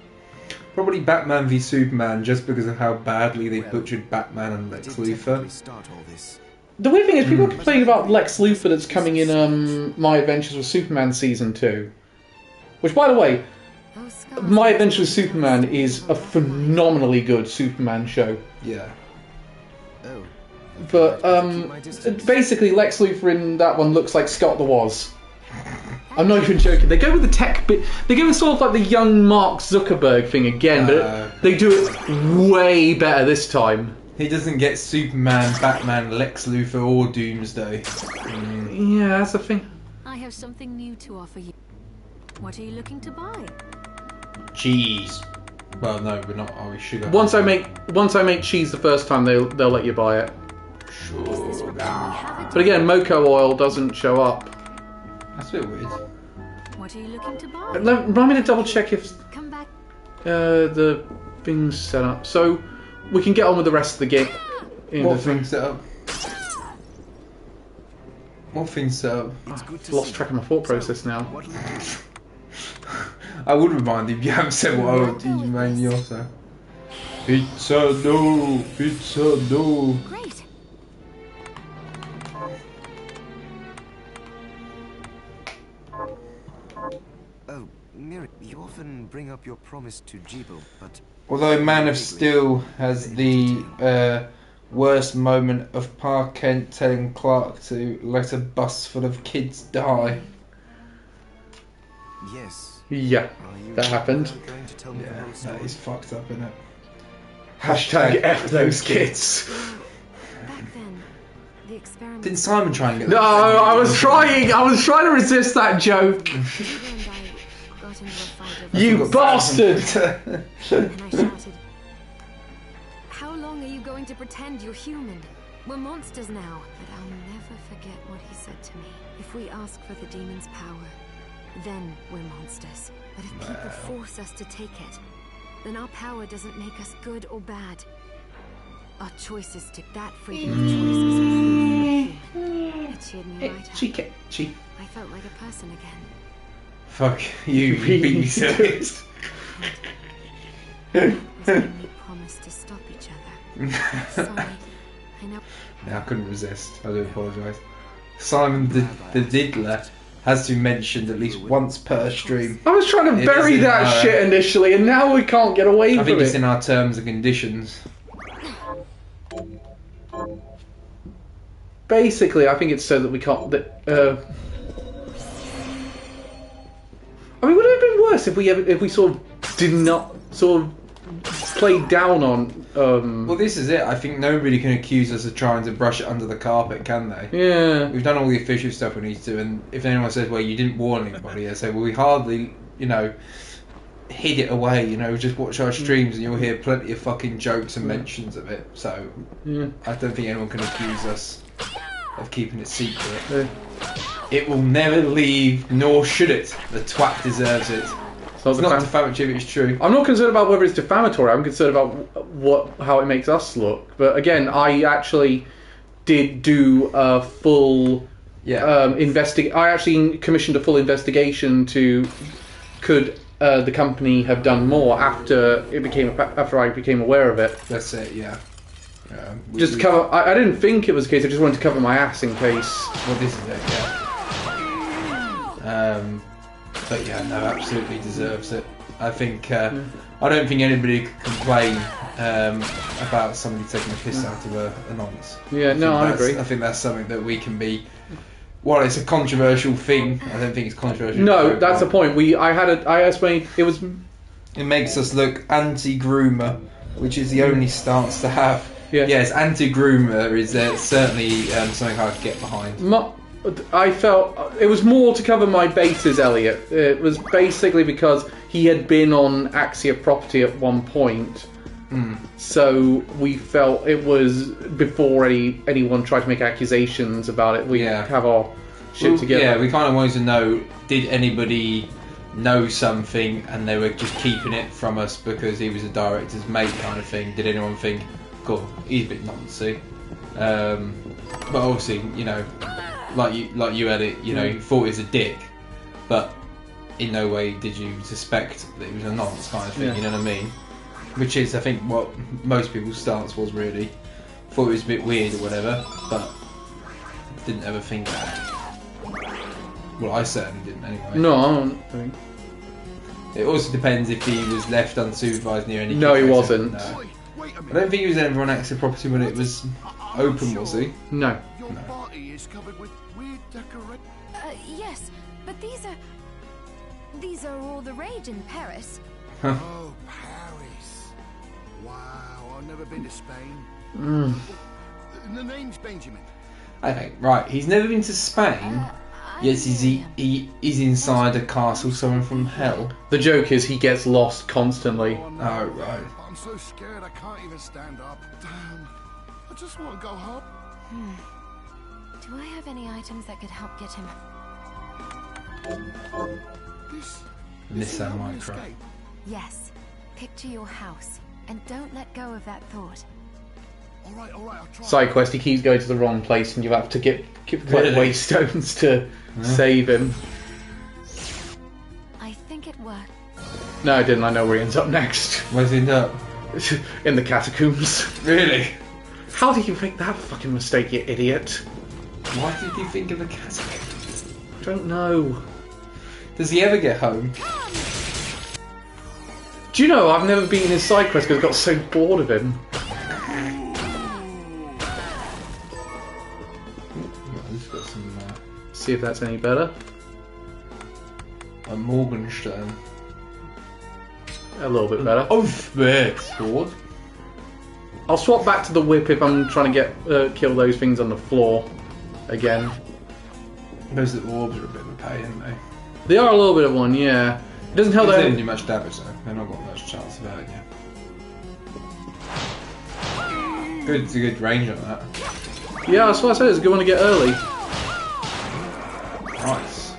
Probably Batman v Superman, just because of how badly they butchered Batman and Lex Luthor. Start all this. The weird thing is, people are complaining about Lex Luthor that's coming in My Adventures with Superman Season 2. Which, by the way, My Adventures with Superman is a phenomenally good Superman show. Yeah. Oh. But, basically, Lex Luthor in that one looks like Scott the Woz. I'm not even joking. They go with the tech bit. They go with sort of like the young Mark Zuckerberg thing again, but they do it way better this time. He doesn't get Superman, Batman, Lex Luthor, or Doomsday. Yeah, that's the thing. I have something new to offer you. What are you looking to buy? Cheese. Well, no, we're not. Are we? Sugar. Once I make cheese the first time, they'll let you buy it. Sugar. But again, Moco oil doesn't show up. That's a bit weird. What are you looking to buy? Remind me to double check if Come back. the thing's set up, so we can get on with the rest of the game. What thing's set up? What thing's set up? I've lost track of my thought process now. I would remind you if you haven't said what I would do, mainly also. Pizza no, pizza no. Great. Oh, Miri, you often bring up your promise to Jibble, but... Although Man of Steel has the worst moment of Pa Kent telling Clark to let a bus full of kids die. Yes. Yeah, that happened. Going to tell me the Yeah, whole that story? is fucked up, isn't it? Hashtag F those kids. Back then, the experiment. Didn't Simon try and get No, I was trying to resist that joke. Eva and I got into a fight over You bastard! and I shouted, "How long are you going to pretend you're human? We're monsters now." But I'll never forget what he said to me. If we ask for the demon's power, then we're monsters. But if people force us to take it, then our power doesn't make us good or bad. Our choices to that freedom of choice is proof we're human. It cheered me right up. I felt like a person again. Fuck you beat me to it. It was when we promised to stop each other. Sorry, I know. No, I couldn't resist. I do apologise. Simon the Diddler has to be mentioned at least once per stream. I was trying to It bury is in that our- shit initially, and now we can't get away I from think it's it. in our terms and conditions. Basically, I think it's so that we can't. I mean, would it have been worse if we sort of did not sort of play down on? Well, this is it. I think nobody can accuse us of trying to brush it under the carpet, can they? Yeah. We've done all the official stuff we need to, and if anyone says, well, you didn't warn anybody, I say, well, we hardly, hid it away, just watch our streams and you'll hear plenty of fucking jokes and mentions of it. So, Yeah. I don't think anyone can accuse us of keeping it secret. It will never leave, nor should it. The twat deserves it. So It's not defamatory if it's true. I'm not concerned about whether it's defamatory. I'm concerned about how it makes us look. But again, I actually did do a full I actually commissioned a full investigation to could the company have done more after I became aware of it. That's it. Yeah. Just cover. I didn't think it was the case. I just wanted to cover my ass in case. Well, this is it. Yeah. But yeah, no, absolutely deserves it. I think I don't think anybody could complain about somebody taking a piss out of a nonce. Yeah, I agree. I think that's something that we can be. Well, it's a controversial thing. I don't think it's controversial. No, that's the point. I explained it was. It makes us look anti-groomer, which is the only stance to have. Yeah. Yes, anti-groomer is certainly something I could get behind. I felt it was more to cover my bases, Elliot. It was basically because he had been on Axia property at one point. So we felt it was before anyone tried to make accusations about it. We have our shit together. Yeah, we kind of wanted to know, did anybody know something and they were just keeping it from us because he was a director's mate kind of thing? Did anyone think, cool, he's a bit noncy? But obviously, like you had it, you thought he was a dick. But in no way did you suspect that it was a nonce kind of thing. Yeah. You know what I mean? Which is, I think, what most people's stance was really. Thought it was a bit weird or whatever, but didn't ever think that. Well, I certainly didn't anyway. No, I don't think. It also depends if he was left unsupervised near any. No, he kickbacks. wasn't. No. Wait a I minute. don't think he was ever on active property when it was open, was he? No. Your No. party is covered with weird decorations. Yes, but these are all the rage in Paris. Oh, Paris. Wow, I've never been to Spain. The name's Benjamin. Okay, right. He's never been to Spain. Yes, he is inside a castle somewhere from hell. The joke is he gets lost constantly. Oh, no. Oh, right. I'm so scared I can't even stand up. Damn. I just want to go home. Do I have any items that could help get him? This Nissan is my Micro. escape. Yes. Picture your house, and don't let go of that thought. All right, I'll try. Side quest, he keeps going to the wrong place and you have to keep Really? waystones to save him. I think it worked. No, I didn't. I know where he ends up next. Where's he end up? In the catacombs. Really? How did you make that fucking mistake, you idiot? Why did you think of the castle? I don't know. Does he ever get home? Do you know, I've never beaten his side quest because I got so bored of him. He's got some See if that's any better. a Morgenstern. A little bit better. Oathbeard sword. I'll swap back to the whip if I'm trying to get kill those things on the floor again. Those little orbs are a bit of a pain, aren't they? They are a little bit of one, yeah. It doesn't help They didn't that. do much damage though. They've not got much chance of hurting you. Good, it's a good range on that. Yeah, that's what I said. It's a good one to get early. Nice.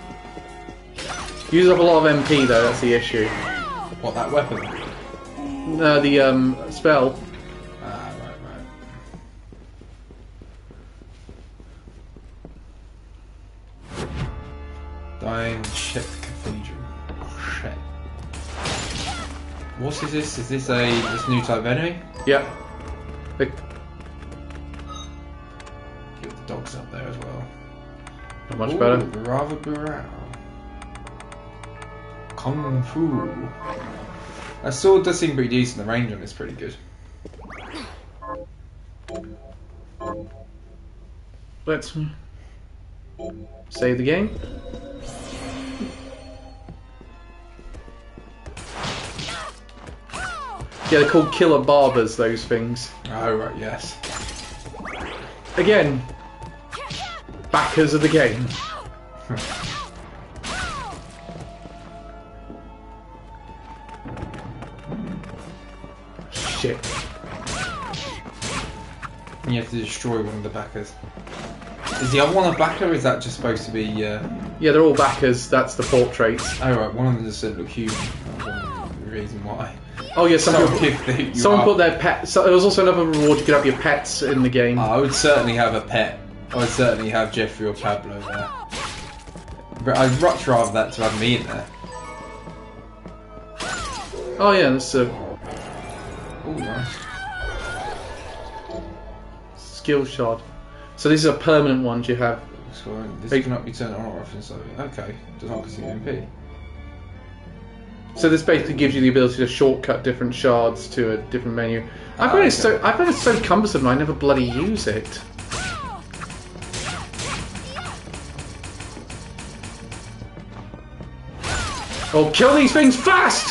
Uses up a lot of MP though. That's the issue. What, that weapon? The spell. Ah, right. Dying Ship Cathedral. Oh, shit. What is this? Is this this new type of enemy? Yep. Get the dogs up there as well. Not much Ooh, better. Rather Burrell. Kung Fu. That sword does seem pretty decent. The range on it's pretty good. Let's save the game. Yeah, they're called killer barbers, those things. Oh, right, yes. Again, backers of the game. Shit. And you have to destroy one of the backers. Is the other one a backer, or is that just supposed to be... Yeah, they're all backers. That's the portraits. Oh, right, one of them doesn't look human. I don't know the reason why. Oh yeah, Someone put their pet. So there was also another reward. You could have your pets in the game. I would certainly have a pet. I would certainly have Jeffrey or Pablo there. But I'd much rather that to have me in there. Oh yeah, that's a Oh, nice. skill shot. So these are permanent ones you have. So this Hey. cannot be turned on or off inside. Okay, does not consume MP. So this basically gives you the ability to shortcut different shards to a different menu. I find it's so cumbersome. I never bloody use it. Oh, kill these things fast!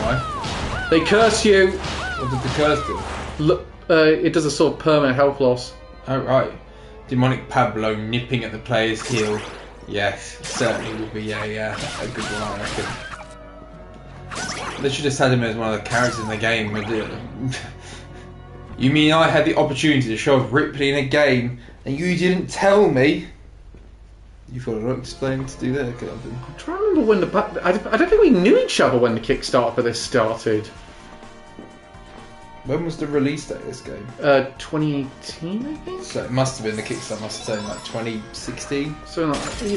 Why? They curse you. What did the curse do? Look, it does a sort of permanent health loss. Oh, right. Demonic Pablo nipping at the player's heel. Yes, certainly would be a good one, I reckon. They should have had him as one of the characters in the game. You mean I had the opportunity to show off Ripley in a game and you didn't tell me? You thought I'd explain to do that, Calvin? I'm trying to remember when I don't think we knew each other when the Kickstarter for this started. When was the release date of this game? 2018, I think. So it must have been the Kickstarter. Must have been like 2016. So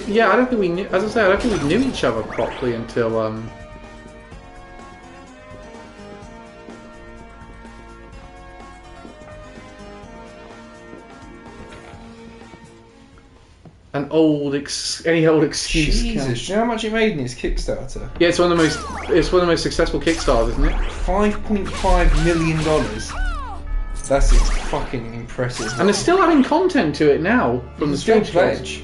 yeah, I don't think we knew. As I say, I don't think we knew each other properly until any old excuse. Jesus, do you know how much it made in its Kickstarter? Yeah, it's one of the most successful Kickstarters, isn't it? $5.5 million. That's fucking impressive. And they're still adding content to it now from the still Strange pledge.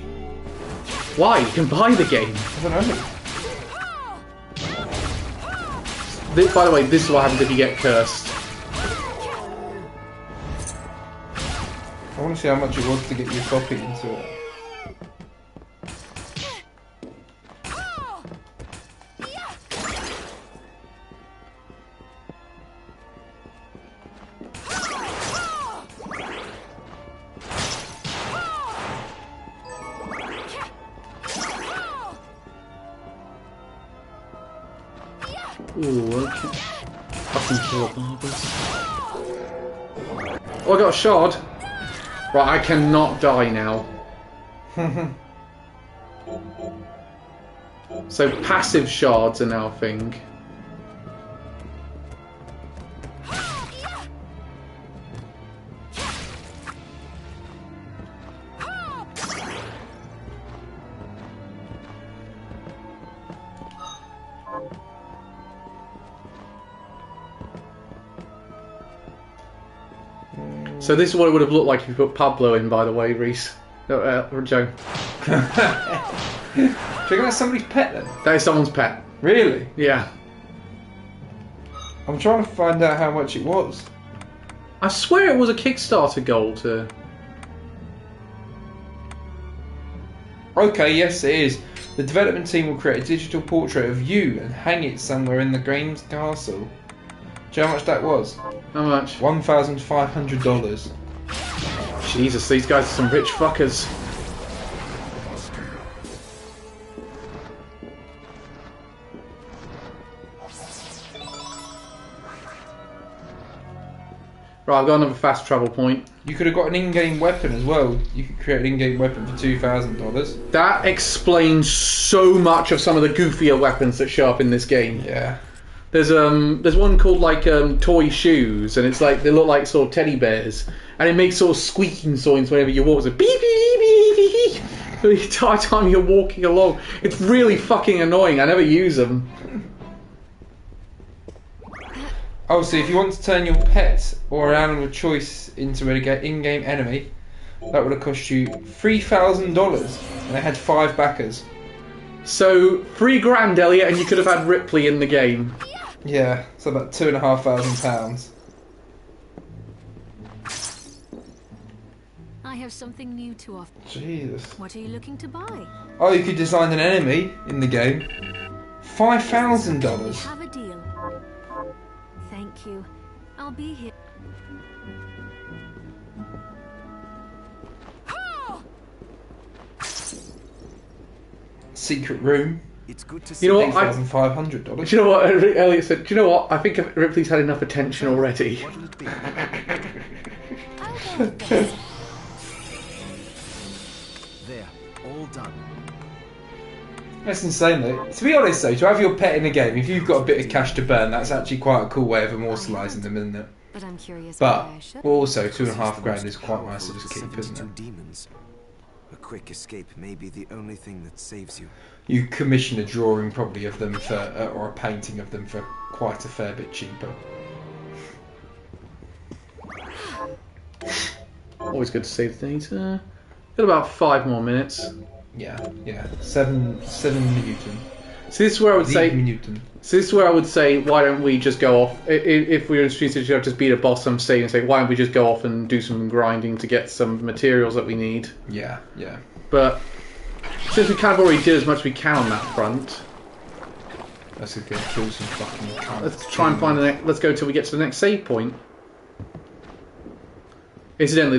Why? You can buy the game. I don't know. By the way, this is what happens if you get cursed. I want to see how much it was to get your copy into it. Ooh, okay. Fucking kill barbers. Oh, I got a shard. Right, I cannot die now. So passive shards are now a thing. So this is what it would have looked like if you put Pablo in, by the way, Reese. Joe. Do you think that's somebody's pet then? That is someone's pet. Really? Yeah. I'm trying to find out how much it was. I swear it was a Kickstarter goal to... Okay, yes it is. The development team will create a digital portrait of you and hang it somewhere in the game's castle. Do you know how much that was? How much? $1,500. Jesus, these guys are some rich fuckers. Right, I've got another fast travel point. You could have got an in-game weapon as well. You could create an in-game weapon for $2,000. That explains so much of some of the goofier weapons that show up in this game. Yeah. There's one called like toy shoes, and it's like they look like sort of teddy bears, and it makes sort of squeaking sounds whenever you walk. It's like beep beep beep beep the entire time you're walking along. It's really fucking annoying. I never use them. Oh, so if you want to turn your pet or an animal of choice into an in-game enemy, that would have cost you $3,000, and it had 5 backers. So $3,000, Elliot, and you could have had Ripley in the game. Yeah, so about £2,500. I have something new to offer. Jesus. What are you looking to buy? Oh, you could design an enemy in the game. $5,000. Have a deal. Thank you. I'll be here. Secret room. It's good to see. You know what? $8,500. Do you know what Elliot said? Do you know what? I think Ripley's had enough attention already. What'll it be? There, all done. That's insane though. To be honest though, to have your pet in a game, if you've got a bit of cash to burn, that's actually quite a cool way of immortalising them, isn't it? But I'm curious But why I should. also $2,500 is quite nice to just keep, isn't it? Demons. A quick escape may be the only thing that saves you. You commission a drawing probably of them for, or a painting of them for quite a fair bit cheaper. Always good to save things. Got about 5 more minutes. Yeah. 7 Newton. So this is where I would say. Newton. So this is where I would say, why don't we just go off? If we were introduced to just beat a boss on stage and say, why don't we just go off and do some grinding to get some materials that we need? Yeah. But since we kind of already did as much as we can on that front, Let's go kill some fucking cunts. let's try and find the next. Let's go till we get to the next save point. Incidentally,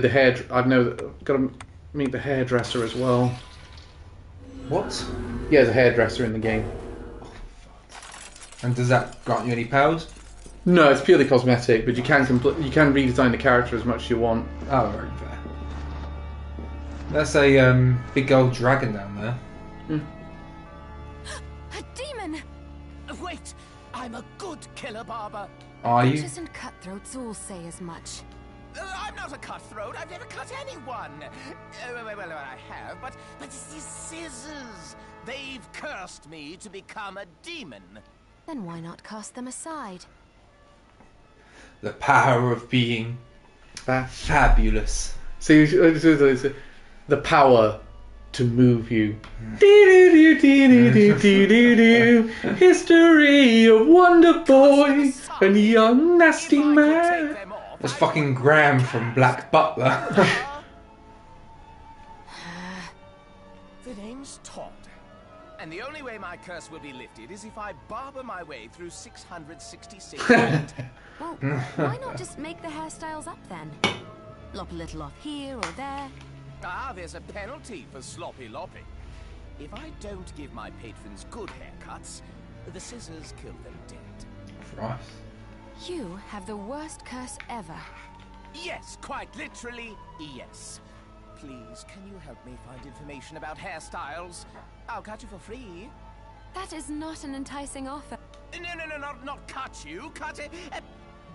I've got to meet the hairdresser as well. What? Yeah, there's a hairdresser in the game. And does that grant you any powers? No, it's purely cosmetic, but you can redesign the character as much as you want. Oh, very fair. That's a big old dragon down there. A demon! Wait! I'm a good killer, Barber. Are you? Witches and cutthroats all say as much. I'm not a cutthroat. I've never cut anyone. Well, I have, but it's these scissors. They've cursed me to become a demon. Then why not cast them aside? The power of being fabulous. See, the power to move you. History of Wonder Boy and young nasty man. That's fucking Graham from Black Butler. The name's Todd. And the only way my curse will be lifted is if I barber my way through 666. Well, why not just make the hairstyles up then? Lop a little off here or there. Ah, there's a penalty for sloppy lopping. If I don't give my patrons good haircuts, the scissors kill them dead. Christ. You have the worst curse ever. Yes, quite literally, yes. Please, can you help me find information about hairstyles? I'll cut you for free. That is not an enticing offer. No, not cut you, cut it.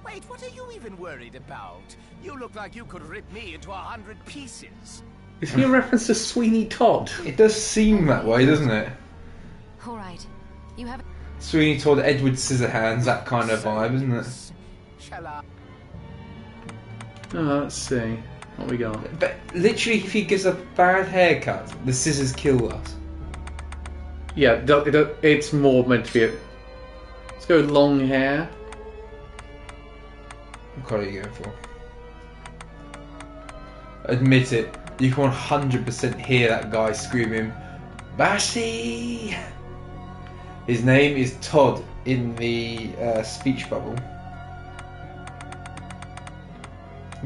Wait, what are you even worried about? You look like you could rip me into 100 pieces. Is he a reference to Sweeney Todd? It does seem that way, doesn't it? All right, you have. Sweeney Todd, Edward Scissorhands, that kind of vibe, isn't it? Shall I? Oh, let's see what we got. But literally, if he gives a bad haircut, the scissors kill us. Yeah, it's more meant to be a... Let's go long hair. What colour are you going for? Admit it, you can 100% hear that guy screaming, Bashi! His name is Todd in the speech bubble.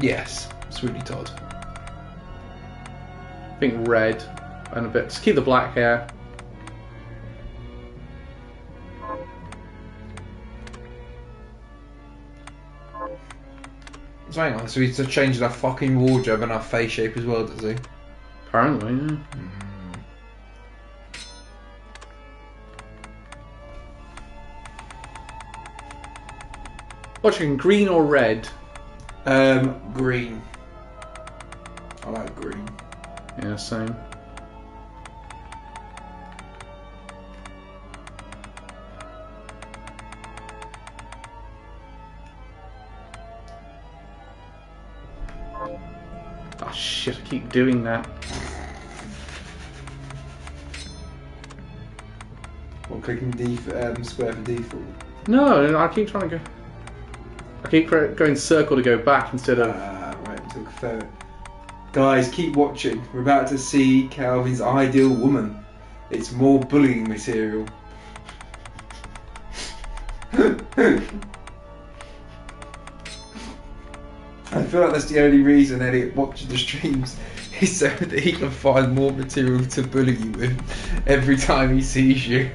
Yes, Sweeney Todd. I think red and a bit. Just keep the black hair. So hang on, so he's just changed our fucking wardrobe and our face shape as well, does he? Apparently, yeah. Watching green or red? Green. I like green. Yeah, same. Oh shit, I keep doing that. Or clicking square for default. No, I keep trying to go... I keep going circle to go back instead of... Right, took fair. Guys, keep watching. We're about to see Calvin's ideal woman. It's more bullying material. I feel like that's the only reason Elliot watches the streams is so that he can find more material to bully you with every time he sees you.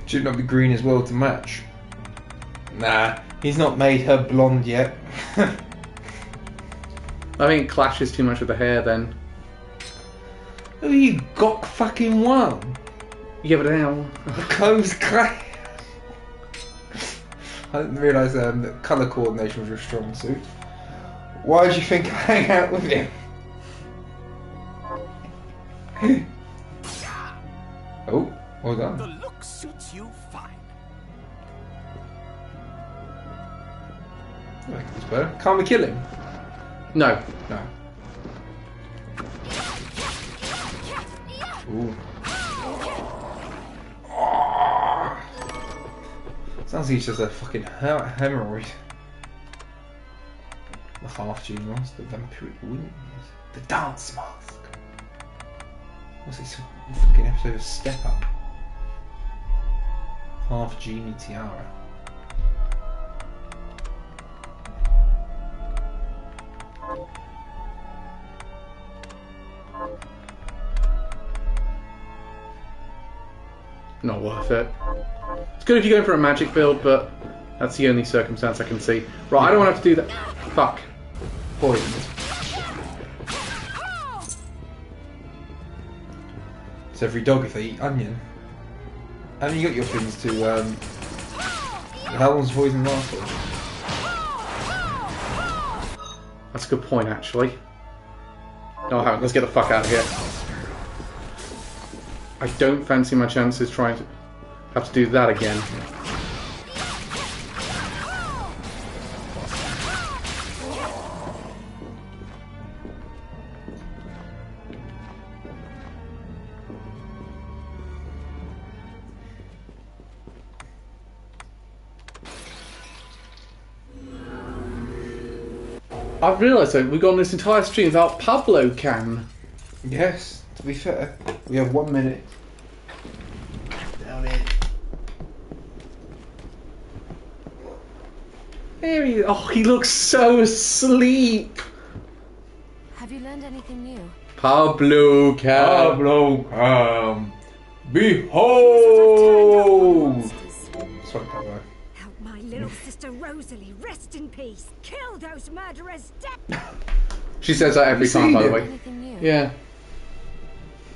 Should not be green as well to match. Nah, he's not made her blonde yet. I think it clashes too much with the hair then. Oh, you got fucking one. Yeah, but now... The comb's clay. I didn't realise that colour coordination was your strong suit. Why did you think I hang out with him? Oh, well done. The look suits you fine. I think it's better. Can't we kill him? No. No. Ooh. Sounds like he's just a fucking hemorrhoid. The half-gene mask, the vampiric wings, the dance mask. What's this fucking episode of Step Up? Half-genie tiara. not worth it. It's good if you're going for a magic build, but that's the only circumstance I can see. Right, I don't want to have to do that. Fuck. Poisoned. It's every dog if they eat onion. Haven't you got your things to, how long's poison last for? That's a good point, actually. No, I haven't. Let's get the fuck out of here. I don't fancy my chances trying to have to do that again. I've realised that we've gone this entire stream without Pablo Can. Yes, to be fair, we have 1 minute. Down in. There he is. Oh, he looks so asleep. Have you learned anything new? Pablo Can. Pablo, behold! Sorry, Pablo. Help my little sister Rosalie rest in peace. Kill those murderers dead. She says that every time, by the way. Anything new? Yeah.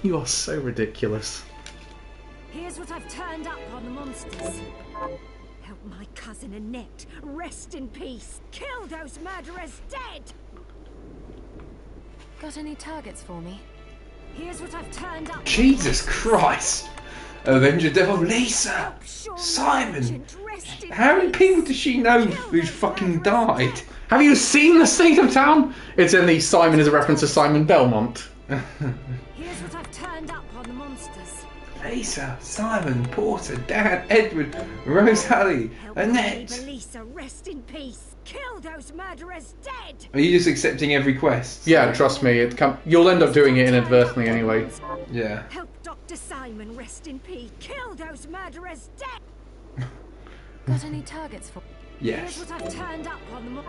You are so ridiculous. Here's what I've turned up on the monsters. Help my cousin Annette rest in peace. Kill those murderers dead. Got any targets for me? Here's what I've turned up. Jesus Christ! Avenger Devil Lisa! Help Sean Simon! Sargent rest in How many peace. people does she know who's fucking died? Have you seen the state of town? It's in the Simon is a reference to Simon Belmont. Here's what I've turned up on the monsters. Lisa, Simon, Porter, Dan, Edward, Rosalie, Help my Annette. neighbour Lisa rest in peace. Kill those murderers dead. Are you just accepting every quest? Yeah, trust me, you'll end up doing it inadvertently anyway. Yeah. Help Dr. Simon rest in peace. Kill those murderers dead. Got any targets for? Yes. Here's what I've turned up on the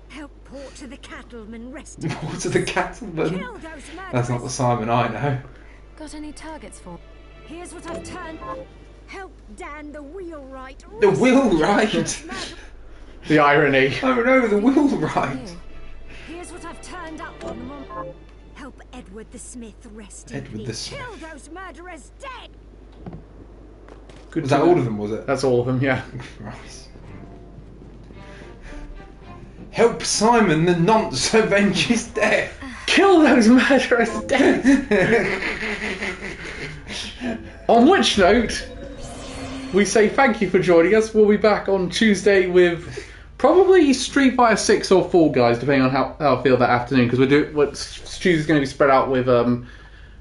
help Porter the cattleman rest in peace. Porter the cattleman? Kill those murderers. That's not the Simon I know. Got any targets for? Here's what I've turned. Help Dan the wheelwright. The rest wheelwright? in peace. The irony. Oh no, the wheelwright! Here's what I've turned up on the help Edward the Smith rest in Edward the peace. Smith. Kill those murderers dead. Good Was to that know. all of them, was it? That's all of them, yeah. Christ. Help Simon the nonce avenge his death! Kill those murderers dead! On which note, we say thank you for joining us. We'll be back on Tuesday with probably Street Fighter 6 or Fall Guys, depending on how I feel that afternoon, because Tuesday's going to be spread out with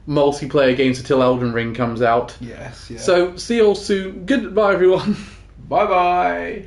multiplayer games until Elden Ring comes out. Yes, yeah. So, see you all soon. Goodbye, everyone. Bye bye!